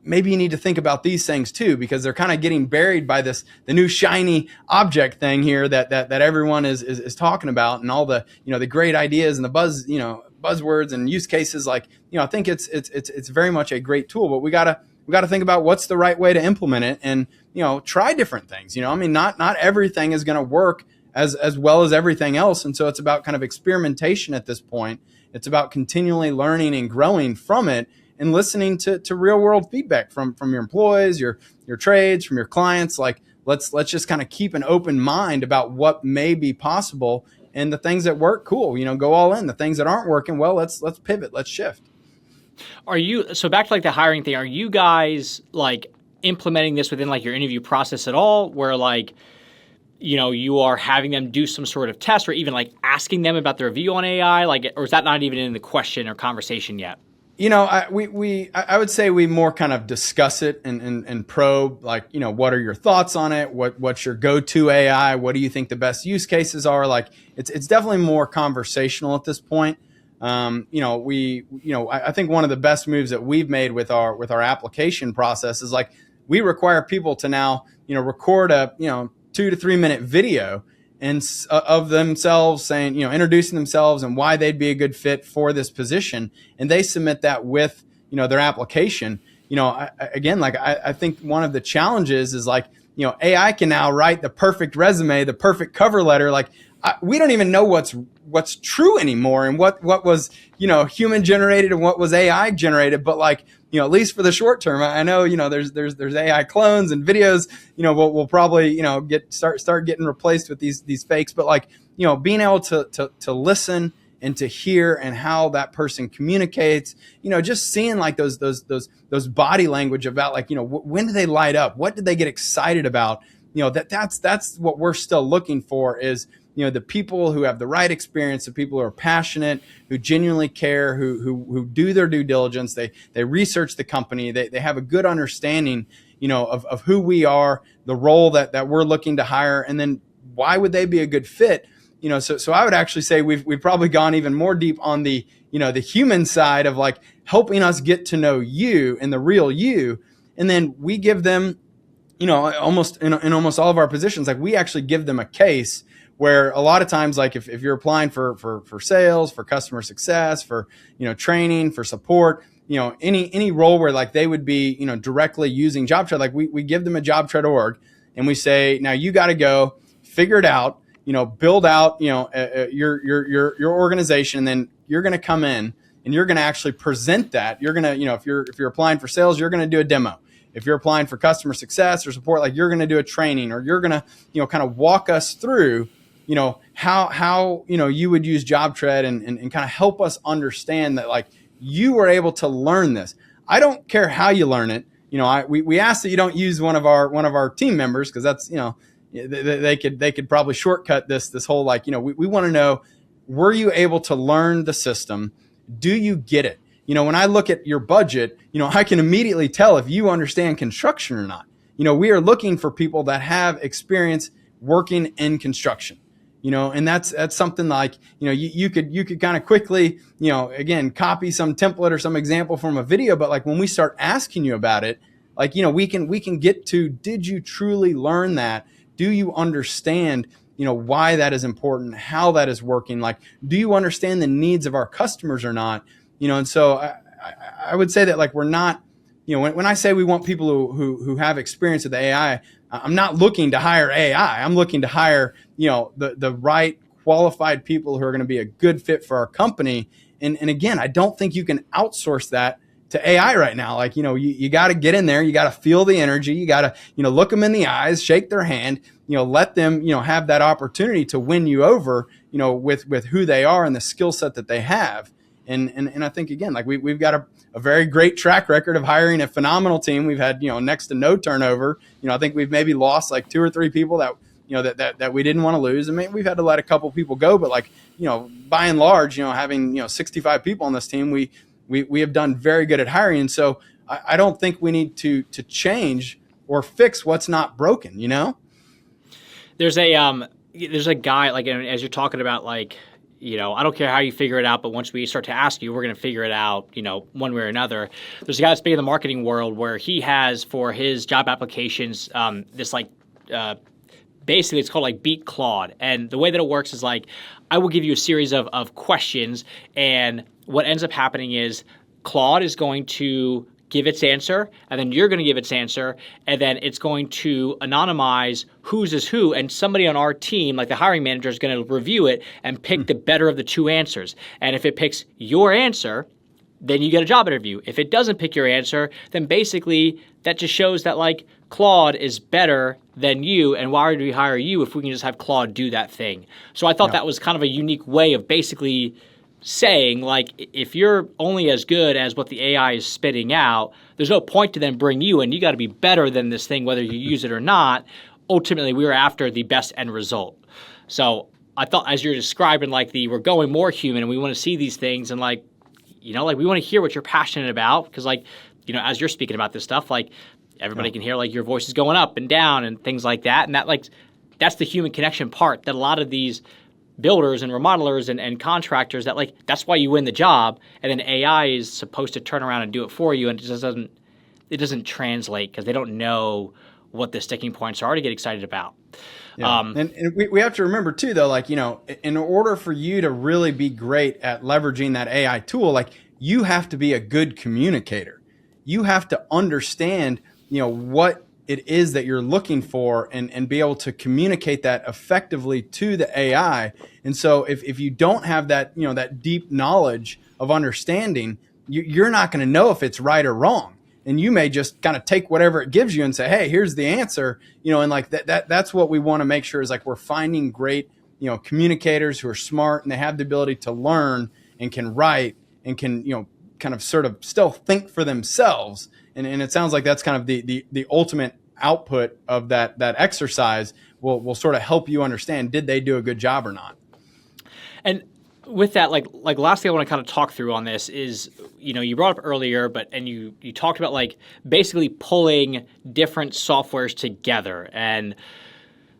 maybe you need to think about these things too, because they're kind of getting buried by the new shiny object thing here that everyone is talking about, and all the, the great ideas and the buzzwords and use cases. Like, I think it's very much a great tool, but we gotta think about what's the right way to implement it, and, try different things. I mean, not everything is going to work as well as everything else. And so it's about kind of experimentation at this point. It's about continually learning and growing from it, and listening to real world feedback from your employees, your trades, from your clients. Like, let's just kind of keep an open mind about what may be possible, and the things that work, cool, go all in. The things that aren't working, well, let's pivot, let's shift. So back to like the hiring thing, are you guys like implementing this within like your interview process at all, where like, you are having them do some sort of test, or even like asking them about their view on AI, like, or is that not even in the question or conversation yet? I would say we more kind of discuss it and probe, like, what are your thoughts on it? What's your go-to AI? What do you think the best use cases are? Like, it's definitely more conversational at this point. I think one of the best moves that we've made with our application process is like, we require people to now, record a, 2 to 3 minute video and of themselves saying, introducing themselves and why they'd be a good fit for this position. And they submit that with, their application. I think one of the challenges is like, AI can now write the perfect resume, the perfect cover letter. Like we don't even know what's true anymore, and what was, human generated and what was AI generated. But like, at least for the short term, I know, there's AI clones and videos, we'll probably, start getting replaced with these fakes. But like, being able to listen and to hear and how that person communicates, just seeing like those body language about like, when do they light up? What did they get excited about? That's what we're still looking for is, the people who have the right experience, the people who are passionate, who genuinely care, who do their due diligence. They research the company. They have a good understanding, of who we are, the role that we're looking to hire, and then why would they be a good fit? So I would actually say we've probably gone even more deep on the, the human side of like helping us get to know you and the real you. And then we give them, almost in almost all of our positions, like we actually give them a case where a lot of times, like if you're applying for sales, for customer success, for, training, for support, any role where like they would be, directly using JobTread, like we give them a JobTread org and we say, now you got to go figure it out, build out, your organization. And then you're going to come in and you're going to actually present that. You're going to, if you're applying for sales, you're going to do a demo. If you're applying for customer success or support, like you're going to do a training, or you're going to, kind of walk us through, how, you would use JobTread and kind of help us understand that like you were able to learn this. I don't care how you learn it. We ask that you don't use one of our team members, because that's, they could probably shortcut this whole, like, we want to know, were you able to learn the system? Do you get it? When I look at your budget, I can immediately tell if you understand construction or not. We are looking for people that have experience working in construction. And that's something like, you could kind of quickly, again, copy some template or some example from a video. But like when we start asking you about it, like, we can get to, did you truly learn that? Do you understand, why that is important, how that is working? Like, do you understand the needs of our customers or not? And so I would say that like, we're not, when I say we want people who have experience with AI, I'm not looking to hire AI. I'm looking to hire, the right qualified people who are going to be a good fit for our company. And again, I don't think you can outsource that to AI right now. Like, you got to get in there, you got to feel the energy, you got to, look them in the eyes, shake their hand, let them, have that opportunity to win you over, with who they are and the skill set that they have. And I think, again, like we've got a very great track record of hiring a phenomenal team. We've had, next to no turnover. I think we've maybe lost like 2 or 3 people that, that we didn't want to lose. I mean, we've had to let a couple people go, but like, by and large, having, 65 people on this team, we have done very good at hiring. And so I don't think we need to change or fix what's not broken, There's a guy, like, as you're talking about, like, I don't care how you figure it out, but once we start to ask you, we're going to figure it out, one way or another. There's a guy that's big in the marketing world where he has, for his job applications, this like, basically it's called like Beat Claude. And the way that it works is like, I will give you a series of questions, and what ends up happening is Claude is going to give its answer, and then you're going to give its answer, and then it's going to anonymize whose is who, and somebody on our team, like the hiring manager, is going to review it and pick the better of the 2 answers. And if it picks your answer, then you get a job interview. If it doesn't pick your answer, then basically that just shows that like Claude is better than you, and why would we hire you if we can just have Claude do that thing? So I thought that was kind of a unique way of basically saying, like, if you're only as good as what the AI is spitting out, there's no point to then bring you in. You got to be better than this thing, whether you use it or not. Ultimately, we were after the best end result. So I thought, as you're describing, like, we're going more human, and we want to see these things, and like, like we want to hear what you're passionate about, because like, as you're speaking about this stuff, like everybody can hear like your voice is going up and down and things like that. And that, like, that's the human connection part that a lot of these builders and remodelers and contractors, that like, that's why you win the job. And then AI is supposed to turn around and do it for you. And it doesn't translate because they don't know what the sticking points are to get excited about. Yeah. And we have to remember too, though, like, in order for you to really be great at leveraging that AI tool, like you have to be a good communicator. You have to understand, what it is that you're looking for and be able to communicate that effectively to the AI. And so if you don't have that, that deep knowledge of understanding, you're not going to know if it's right or wrong. And you may just kind of take whatever it gives you and say, hey, here's the answer, and like that's what we want to make sure is like we're finding great, communicators who are smart and they have the ability to learn and can write and can, kind of sort of still think for themselves. And it sounds like that's kind of the ultimate output of that exercise will sort of help you understand, did they do a good job or not? And with that, like last thing I want to kind of talk through on this is, you brought up earlier, and you talked about like basically pulling different softwares together. And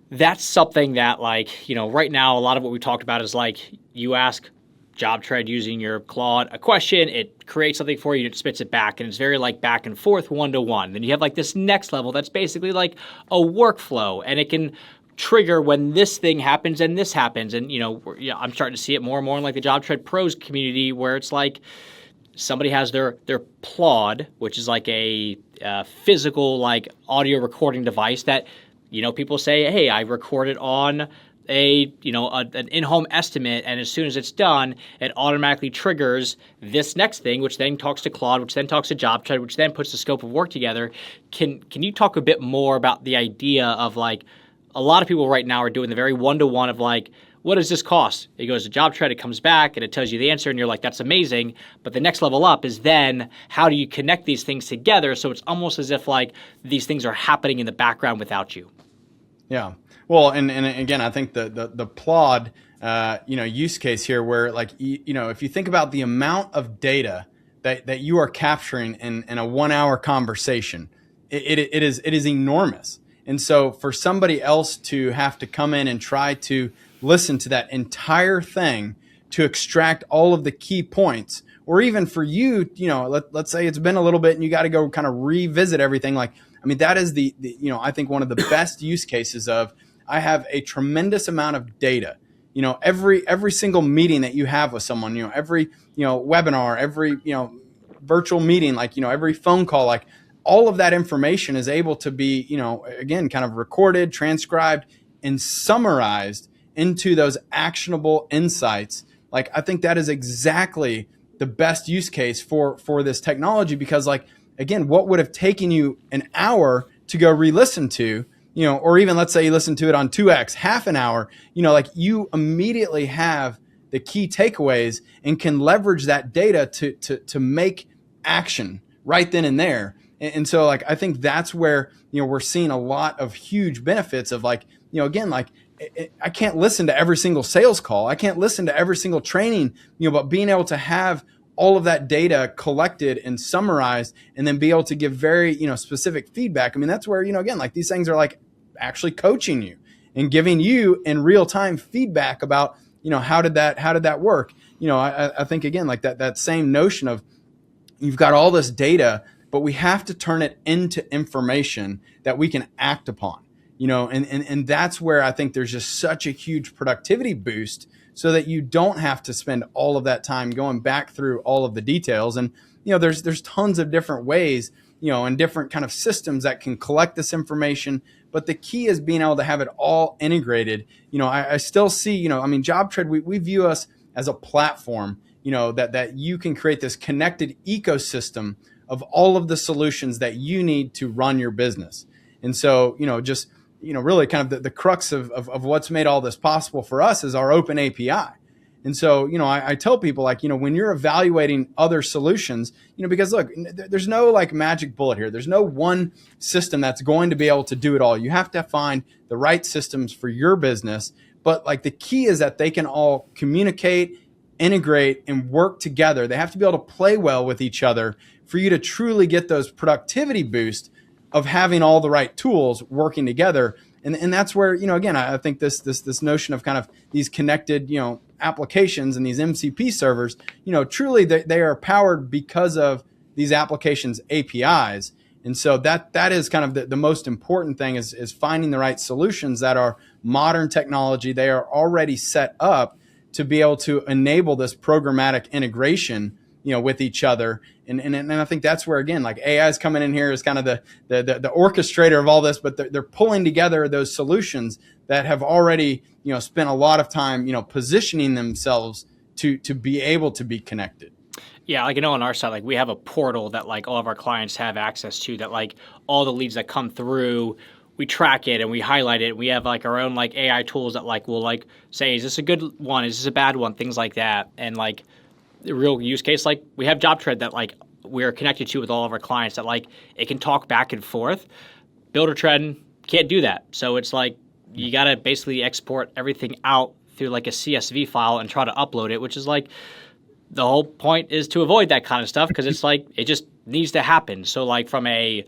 that's something that like, right now, a lot of what we talked about is like you ask JobTread using your Claude a question, it creates something for you, it spits it back, and it's very like back and forth, one-to-one. Then you have like this next level that's basically like a workflow, and it can trigger when this thing happens and this happens. And, I'm starting to see it more and more in like the JobTread pros community where it's like somebody has their Plod, which is like a physical like audio recording device that, people say, hey, I recorded on an in-home estimate, and as soon as it's done, it automatically triggers this next thing, which then talks to Claude, which then talks to JobTread, which then puts the scope of work together. Can you talk a bit more about the idea of like a lot of people right now are doing the very one-to-one of like, what does this cost? It goes to JobTread, it comes back, and it tells you the answer, and you're like, that's amazing. But the next level up is then how do you connect these things together so it's almost as if like these things are happening in the background without you? Yeah. Well, and again, I think the Plod, use case here where like, if you think about the amount of data that you are capturing in a 1 hour conversation, it is enormous. And so for somebody else to have to come in and try to listen to that entire thing to extract all of the key points, or even for you, let's say it's been a little bit and you got to go kind of revisit everything. Like, I mean, that is I think one of the best use cases of, I have a tremendous amount of data, every single meeting that you have with someone, every, webinar, every, virtual meeting, like, every phone call, like all of that information is able to be, again, kind of recorded, transcribed, and summarized into those actionable insights. Like, I think that is exactly the best use case for this technology, because like, again, what would have taken you an hour to go re-listen to, or even let's say you listen to it on 2x, half an hour, like you immediately have the key takeaways and can leverage that data to make action right then and there. And so like, I think that's where, we're seeing a lot of huge benefits of like, again, like I can't listen to every single sales call. I can't listen to every single training, but being able to have all of that data collected and summarized and then be able to give very, specific feedback. I mean, that's where, again, like these things are like actually coaching you and giving you in real time feedback about, how did that work? I think again, like that same notion of you've got all this data, but we have to turn it into information that we can act upon, and that's where I think there's just such a huge productivity boost, so that you don't have to spend all of that time going back through all of the details. And, there's tons of different ways, and different kind of systems that can collect this information. But the key is being able to have it all integrated. I still see, JobTread, we view us as a platform, that you can create this connected ecosystem of all of the solutions that you need to run your business. And so, just, really kind of the crux of what's made all this possible for us is our open API. And so, I tell people like, when you're evaluating other solutions, because look, there's no like magic bullet here. There's no one system that's going to be able to do it all. You have to find the right systems for your business. But like the key is that they can all communicate, integrate, and work together. They have to be able to play well with each other for you to truly get those productivity boosts of having all the right tools working together. And that's where, again, I think this notion of kind of these connected, applications and these MCP servers, truly they are powered because of these applications APIs. And so that is kind of the most important thing is finding the right solutions that are modern technology. They are already set up to be able to enable this programmatic integration, with each other. And I think that's where, again, like AI is coming in here as kind of the orchestrator of all this, but they're pulling together those solutions that have already, spent a lot of time, positioning themselves to be able to be connected. Yeah, like on our side, like we have a portal that like all of our clients have access to, that like all the leads that come through, we track it and we highlight it. We have like our own like AI tools that like will like say, is this a good one? Is this a bad one? Things like that. And like the real use case, like we have JobTread that like we're connected to with all of our clients that like it can talk back and forth. BuilderTread can't do that. So it's like you got to basically export everything out through like a CSV file and try to upload it, which is like the whole point is to avoid that kind of stuff because it's like it just needs to happen. So like from a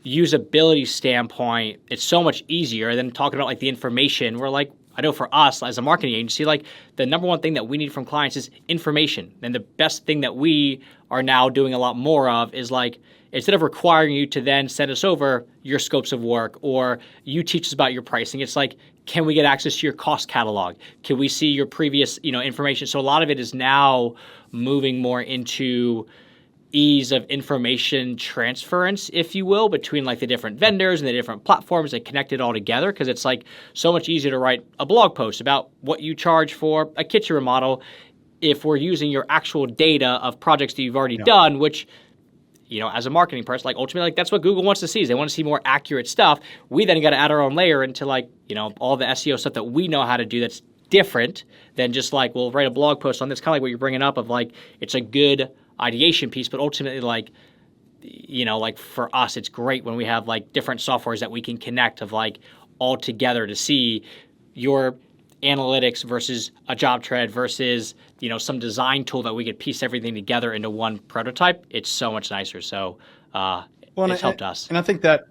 usability standpoint, it's so much easier than talking about like the information. We're like, I know for us as a marketing agency, like the number one thing that we need from clients is information. And the best thing that we are now doing a lot more of is like, instead of requiring you to then send us over your scopes of work or you teach us about your pricing, it's like, can we get access to your cost catalog? Can we see your previous, information? So a lot of it is now moving more into ease of information transference, if you will, between like the different vendors and the different platforms that connect it all together. Because it's like so much easier to write a blog post about what you charge for a kitchen remodel if we're using your actual data of projects that you've already done, which, as a marketing person, like ultimately, like that's what Google wants to see is they want to see more accurate stuff. We then got to add our own layer into like, all the SEO stuff that we know how to do that's different than just like, we'll write a blog post on this, kind of like what you're bringing up of like, it's a good ideation piece, but ultimately like, like for us, it's great when we have like different softwares that we can connect of like all together to see your analytics versus a JobTread versus, some design tool that we could piece everything together into one prototype. It's so much nicer. So it's helped us. And I think that,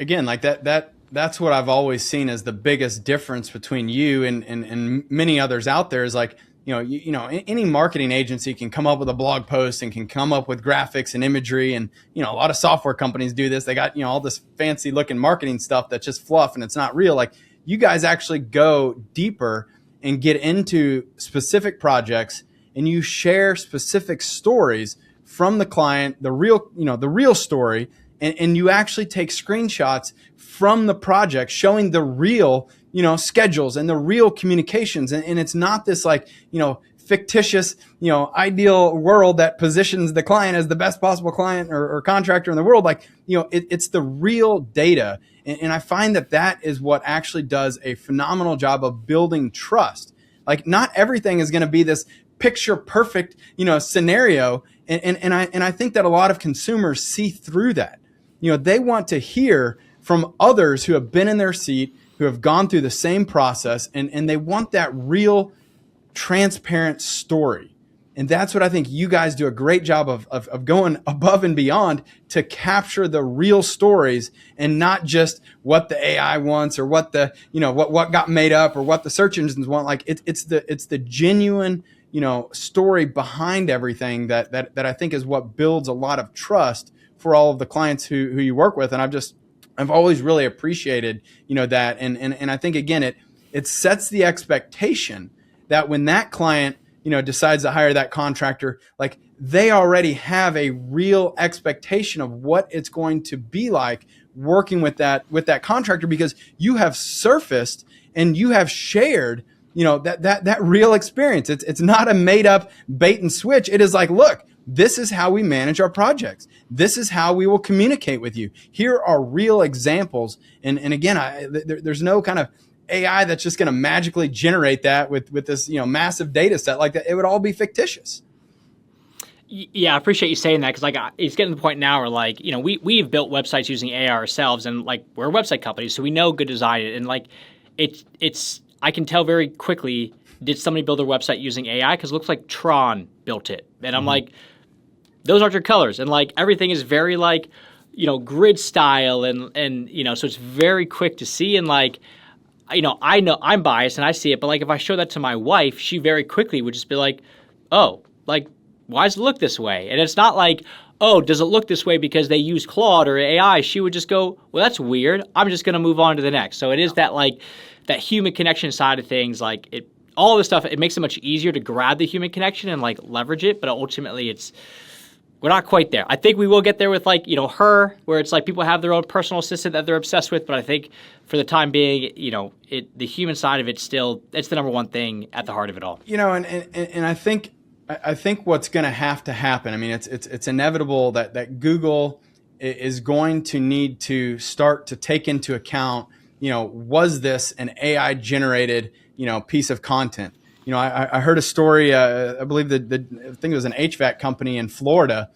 again, like that's what I've always seen as the biggest difference between you and many others out there is like, any marketing agency can come up with a blog post and can come up with graphics and imagery. And, a lot of software companies do this. They got, all this fancy looking marketing stuff that's just fluff and it's not real. Like you guys actually go deeper and get into specific projects and you share specific stories from the client, the real story. And you actually take screenshots from the project showing the real, schedules and the real communications. And it's not this like, fictitious, ideal world that positions the client as the best possible client or contractor in the world. Like, it's the real data. And I find that is what actually does a phenomenal job of building trust. Like not everything is going to be this picture perfect, scenario. And I think that a lot of consumers see through that. They want to hear from others who have been in their seat, who have gone through the same process, and they want that real, transparent story. And that's what I think you guys do a great job of going above and beyond to capture the real stories and not just what the AI wants or what the, what got made up or what the search engines want. Like it's the genuine, story behind everything that I think is what builds a lot of trust for all of the clients who you work with. And I've always really appreciated, that. And I think, again, it sets the expectation that when that client, decides to hire that contractor, like they already have a real expectation of what it's going to be like working with that contractor because you have surfaced and you have shared, that real experience. It's not a made up bait and switch. It is like, look, this is how we manage our projects. This is how we will communicate with you. Here are real examples. And again, there's no kind of AI that's just going to magically generate that with this, massive data set like that. It would all be fictitious. Yeah, I appreciate you saying that because like it's getting to the point now where like, we've built websites using AI ourselves and like we're a website company, so we know good design and like it's I can tell very quickly, did somebody build their website using AI? Because it looks like Tron built it. And I'm like, those aren't your colors. And like everything is very like, grid style and so it's very quick to see. And like, I know I'm biased and I see it, but like if I show that to my wife, she very quickly would just be like, oh, like, why does it look this way? And it's not like, oh, does it look this way because they use Claude or AI? She would just go, well, that's weird. I'm just going to move on to the next. So it is that like that human connection side of things. Like all this stuff, it makes it much easier to grab the human connection and like leverage it. But ultimately, we're not quite there. I think we will get there with like, her, where it's like people have their own personal assistant that they're obsessed with. But I think for the time being, the human side of it's the number one thing at the heart of it all. And I think what's going to happen. I mean, it's inevitable that Google is going to need to start to take into account, was this an AI generated, piece of content? I heard a story, I believe I think it was an HVAC company in Florida,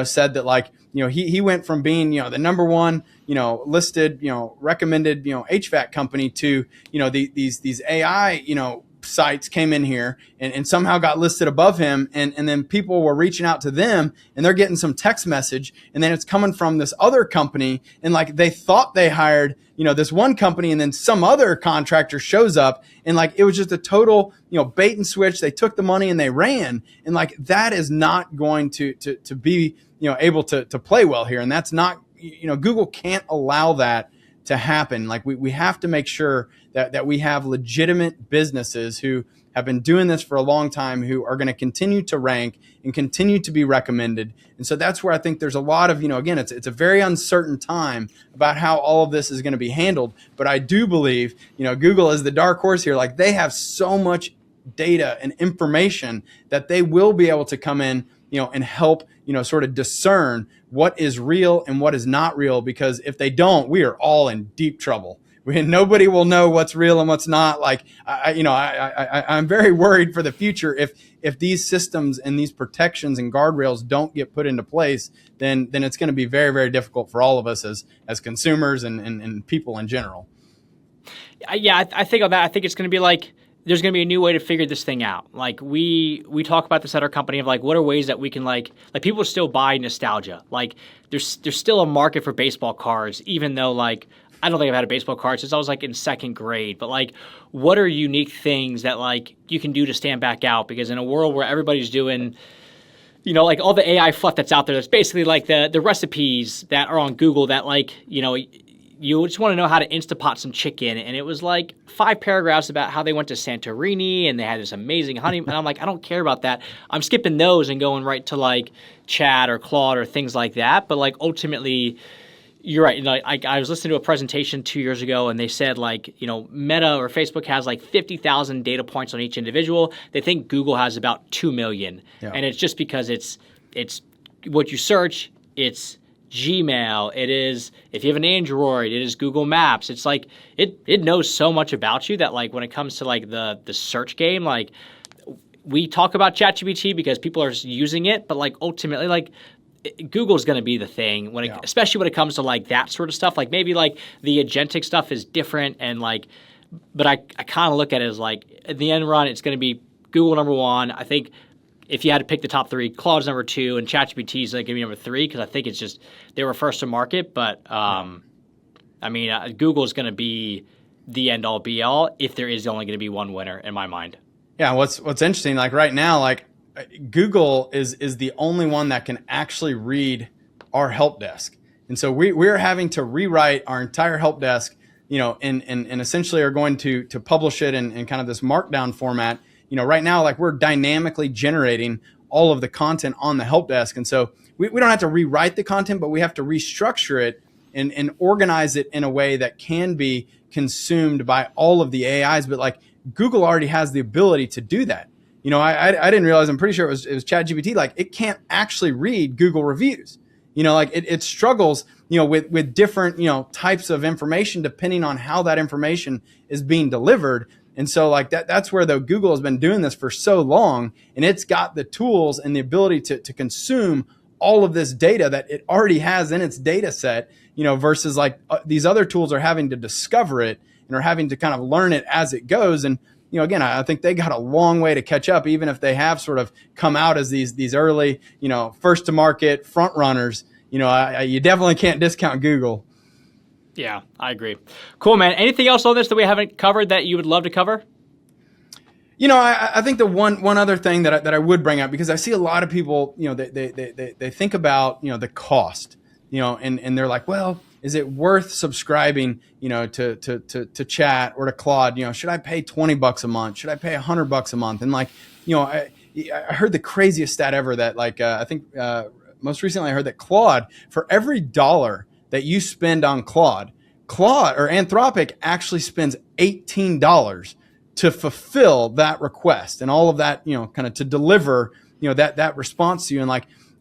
said that like, he went from being, the number one, listed, recommended, HVAC company to, these AI, sites came in here and somehow got listed above him. And then people were reaching out to them and they're getting some text message and then it's coming from this other company. And like, they thought they hired, this one company and then some other contractor shows up and like, it was just a total, bait and switch. They took the money and they ran. And like, that is not going to be, able to play well here. And that's not, Google can't allow that to happen. Like we have to make sure that we have legitimate businesses who have been doing this for a long time, who are going to continue to rank and continue to be recommended. And so that's where I think there's a lot of, again, it's a very uncertain time about how all of this is going to be handled. But I do believe, Google is the dark horse here. Like they have so much data and information that they will be able to come in, and help, sort of discern what is real and what is not real. Because if they don't, we are all in deep trouble. Nobody will know what's real and what's not. Like, I'm very worried for the future. If these systems and these protections and guardrails don't get put into place, then it's going to be very, very difficult for all of us as consumers and people in general. Yeah, I think on that, I think it's going to be like, there's going to be a new way to figure this thing out. Like we talk about this at our company of like, what are ways that we can like people still buy nostalgia. Like there's still a market for baseball cards, even though like, I don't think I've had a baseball card since I was like in second grade, but like, what are unique things that like you can do to stand back out? Because in a world where everybody's doing, like all the AI-fluff that's out there, that's basically like the recipes that are on Google that like, you just want to know how to Instapot some chicken. And it was like 5 paragraphs about how they went to Santorini and they had this amazing honeymoon. And I'm like, I don't care about that. I'm skipping those and going right to like Chat or Claude or things like that. But like ultimately, you're right. I was listening to a presentation 2 years ago and they said like, Meta or Facebook has like 50,000 data points on each individual. They think Google has about 2 million. Yeah. And it's just because it's what you search, it's Gmail, it is, if you have an Android, it is Google Maps. It's like, it knows so much about you that like when it comes to like the search game, like we talk about ChatGPT because people are using it, but like ultimately like Google's going to be the thing when especially when it comes to like that sort of stuff. Like maybe like the agentic stuff is different and like, but I kind of look at it as like at the end run, it's going to be Google number one. I think if you had to pick the top 3, Claude's number 2 and ChatGPT is like going to be number 3 because I think it's just they were first to market. But Google is going to be the end all be all if there is only going to be one winner in my mind. Yeah, what's interesting, like right now, like Google is the only one that can actually read our help desk, and so we're having to rewrite our entire help desk, and essentially are going to publish it in kind of this markdown format. Right now, like we're dynamically generating all of the content on the help desk. And so we don't have to rewrite the content, but we have to restructure it and organize it in a way that can be consumed by all of the AIs. But like Google already has the ability to do that. I didn't realize, I'm pretty sure it was ChatGPT. Like it can't actually read Google reviews. Like it struggles, with different, types of information depending on how that information is being delivered. And so like that's where though Google has been doing this for so long, and it's got the tools and the ability to consume all of this data that it already has in its data set, versus like these other tools are having to discover it and are having to kind of learn it as it goes. And, again, I think they got a long way to catch up, even if they have sort of come out as these early, first to market front runners. You definitely can't discount Google. Yeah, I agree. Cool, man. Anything else on this that we haven't covered that you would love to cover? I think the one other thing that I would bring up, because I see a lot of people, they think about, the cost, and they're like, well, is it worth subscribing, to chat or to Claude? Should I pay $20 a month? Should I pay $100 a month? And I heard the craziest stat ever that I think most recently I heard that Claude, for every dollar that you spend on Claude or Anthropic actually spends $18 to fulfill that request and all of that, kind of to deliver, that response to you. And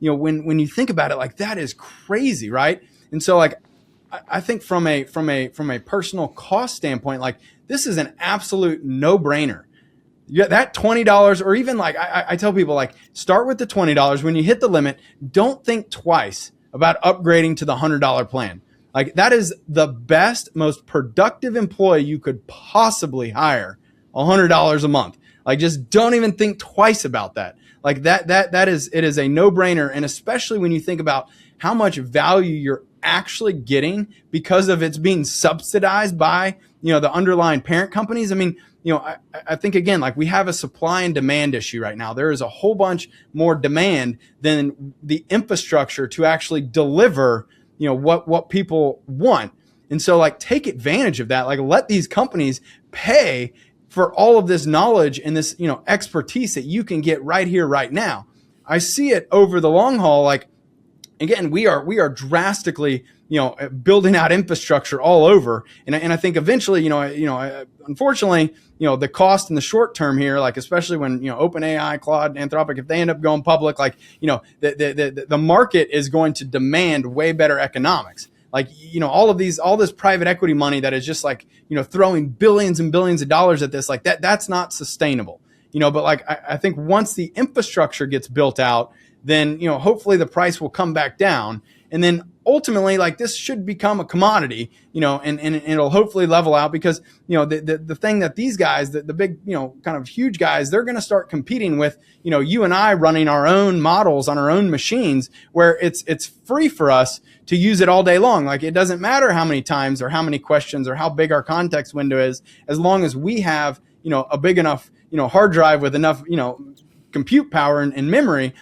when you think about it, that is crazy, right? And so I think from a personal cost standpoint, this is an absolute no-brainer. Yeah, that $20, or even I tell people, start with the $20. When you hit the limit, don't think twice about upgrading to the $100 plan. That is the best, most productive employee you could possibly hire, $100 a month. Just don't even think twice about that. It is a no-brainer. And especially when you think about how much value you're actually getting because of it's being subsidized by, the underlying parent companies. I mean, I think, again, we have a supply and demand issue right now. There is a whole bunch more demand than the infrastructure to actually deliver, what people want. And so take advantage of that. Let these companies pay for all of this knowledge and this, expertise that you can get right here, right now. I see it over the long haul. Again, we are drastically, building out infrastructure all over. And I think eventually, unfortunately, the cost in the short term here, especially when, OpenAI, Claude, Anthropic, if they end up going public, the market is going to demand way better economics. All this private equity money that is just throwing billions and billions of dollars at this, that's not sustainable, but I think once the infrastructure gets built out, then, hopefully the price will come back down. And then ultimately, this should become a commodity, and it'll hopefully level out because, the thing that these guys, the big, kind of huge guys, they're going to start competing with, you and I running our own models on our own machines where it's free for us to use it all day long. It doesn't matter how many times or how many questions or how big our context window is, as long as we have, a big enough, hard drive with enough, compute power and memory,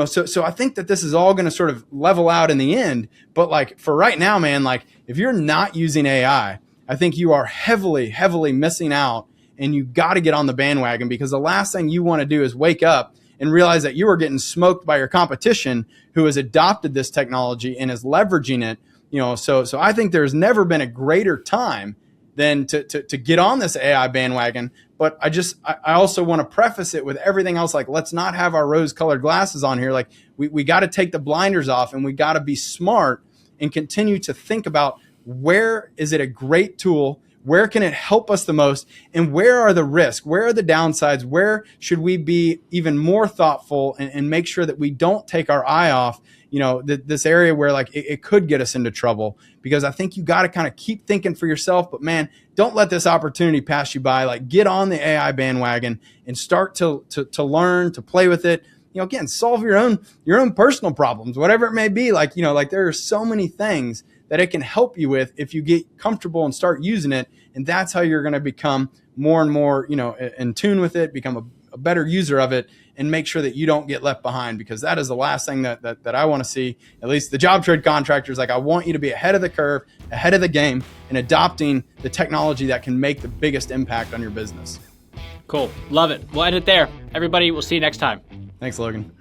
so I think that this is all going to sort of level out in the end. But for right now, man, if you're not using AI, I think you are heavily, heavily missing out, and you got to get on the bandwagon, because the last thing you want to do is wake up and realize that you are getting smoked by your competition who has adopted this technology and is leveraging it. So I think there's never been a greater time than to get on this AI bandwagon. But I also want to preface it with everything else. Let's not have our rose-colored glasses on here. We got to take the blinders off, and we got to be smart and continue to think about, where is it a great tool? Where can it help us the most? And where are the risks? Where are the downsides? Where should we be even more thoughtful and make sure that we don't take our eye off, this area where it could get us into trouble? Because I think you got to kind of keep thinking for yourself, but man, don't let this opportunity pass you by. Get on the AI bandwagon and start to learn, to play with it. Again, solve your own personal problems, whatever it may be. There are so many things that it can help you with if you get comfortable and start using it. And that's how you're going to become more and more, in tune with it, become a better user of it, and make sure that you don't get left behind, because that is the last thing that I want to see, at least the JobTread contractors. I want you to be ahead of the curve, ahead of the game, and adopting the technology that can make the biggest impact on your business. Cool. Love it. We'll end it there. Everybody, we'll see you next time. Thanks, Logan.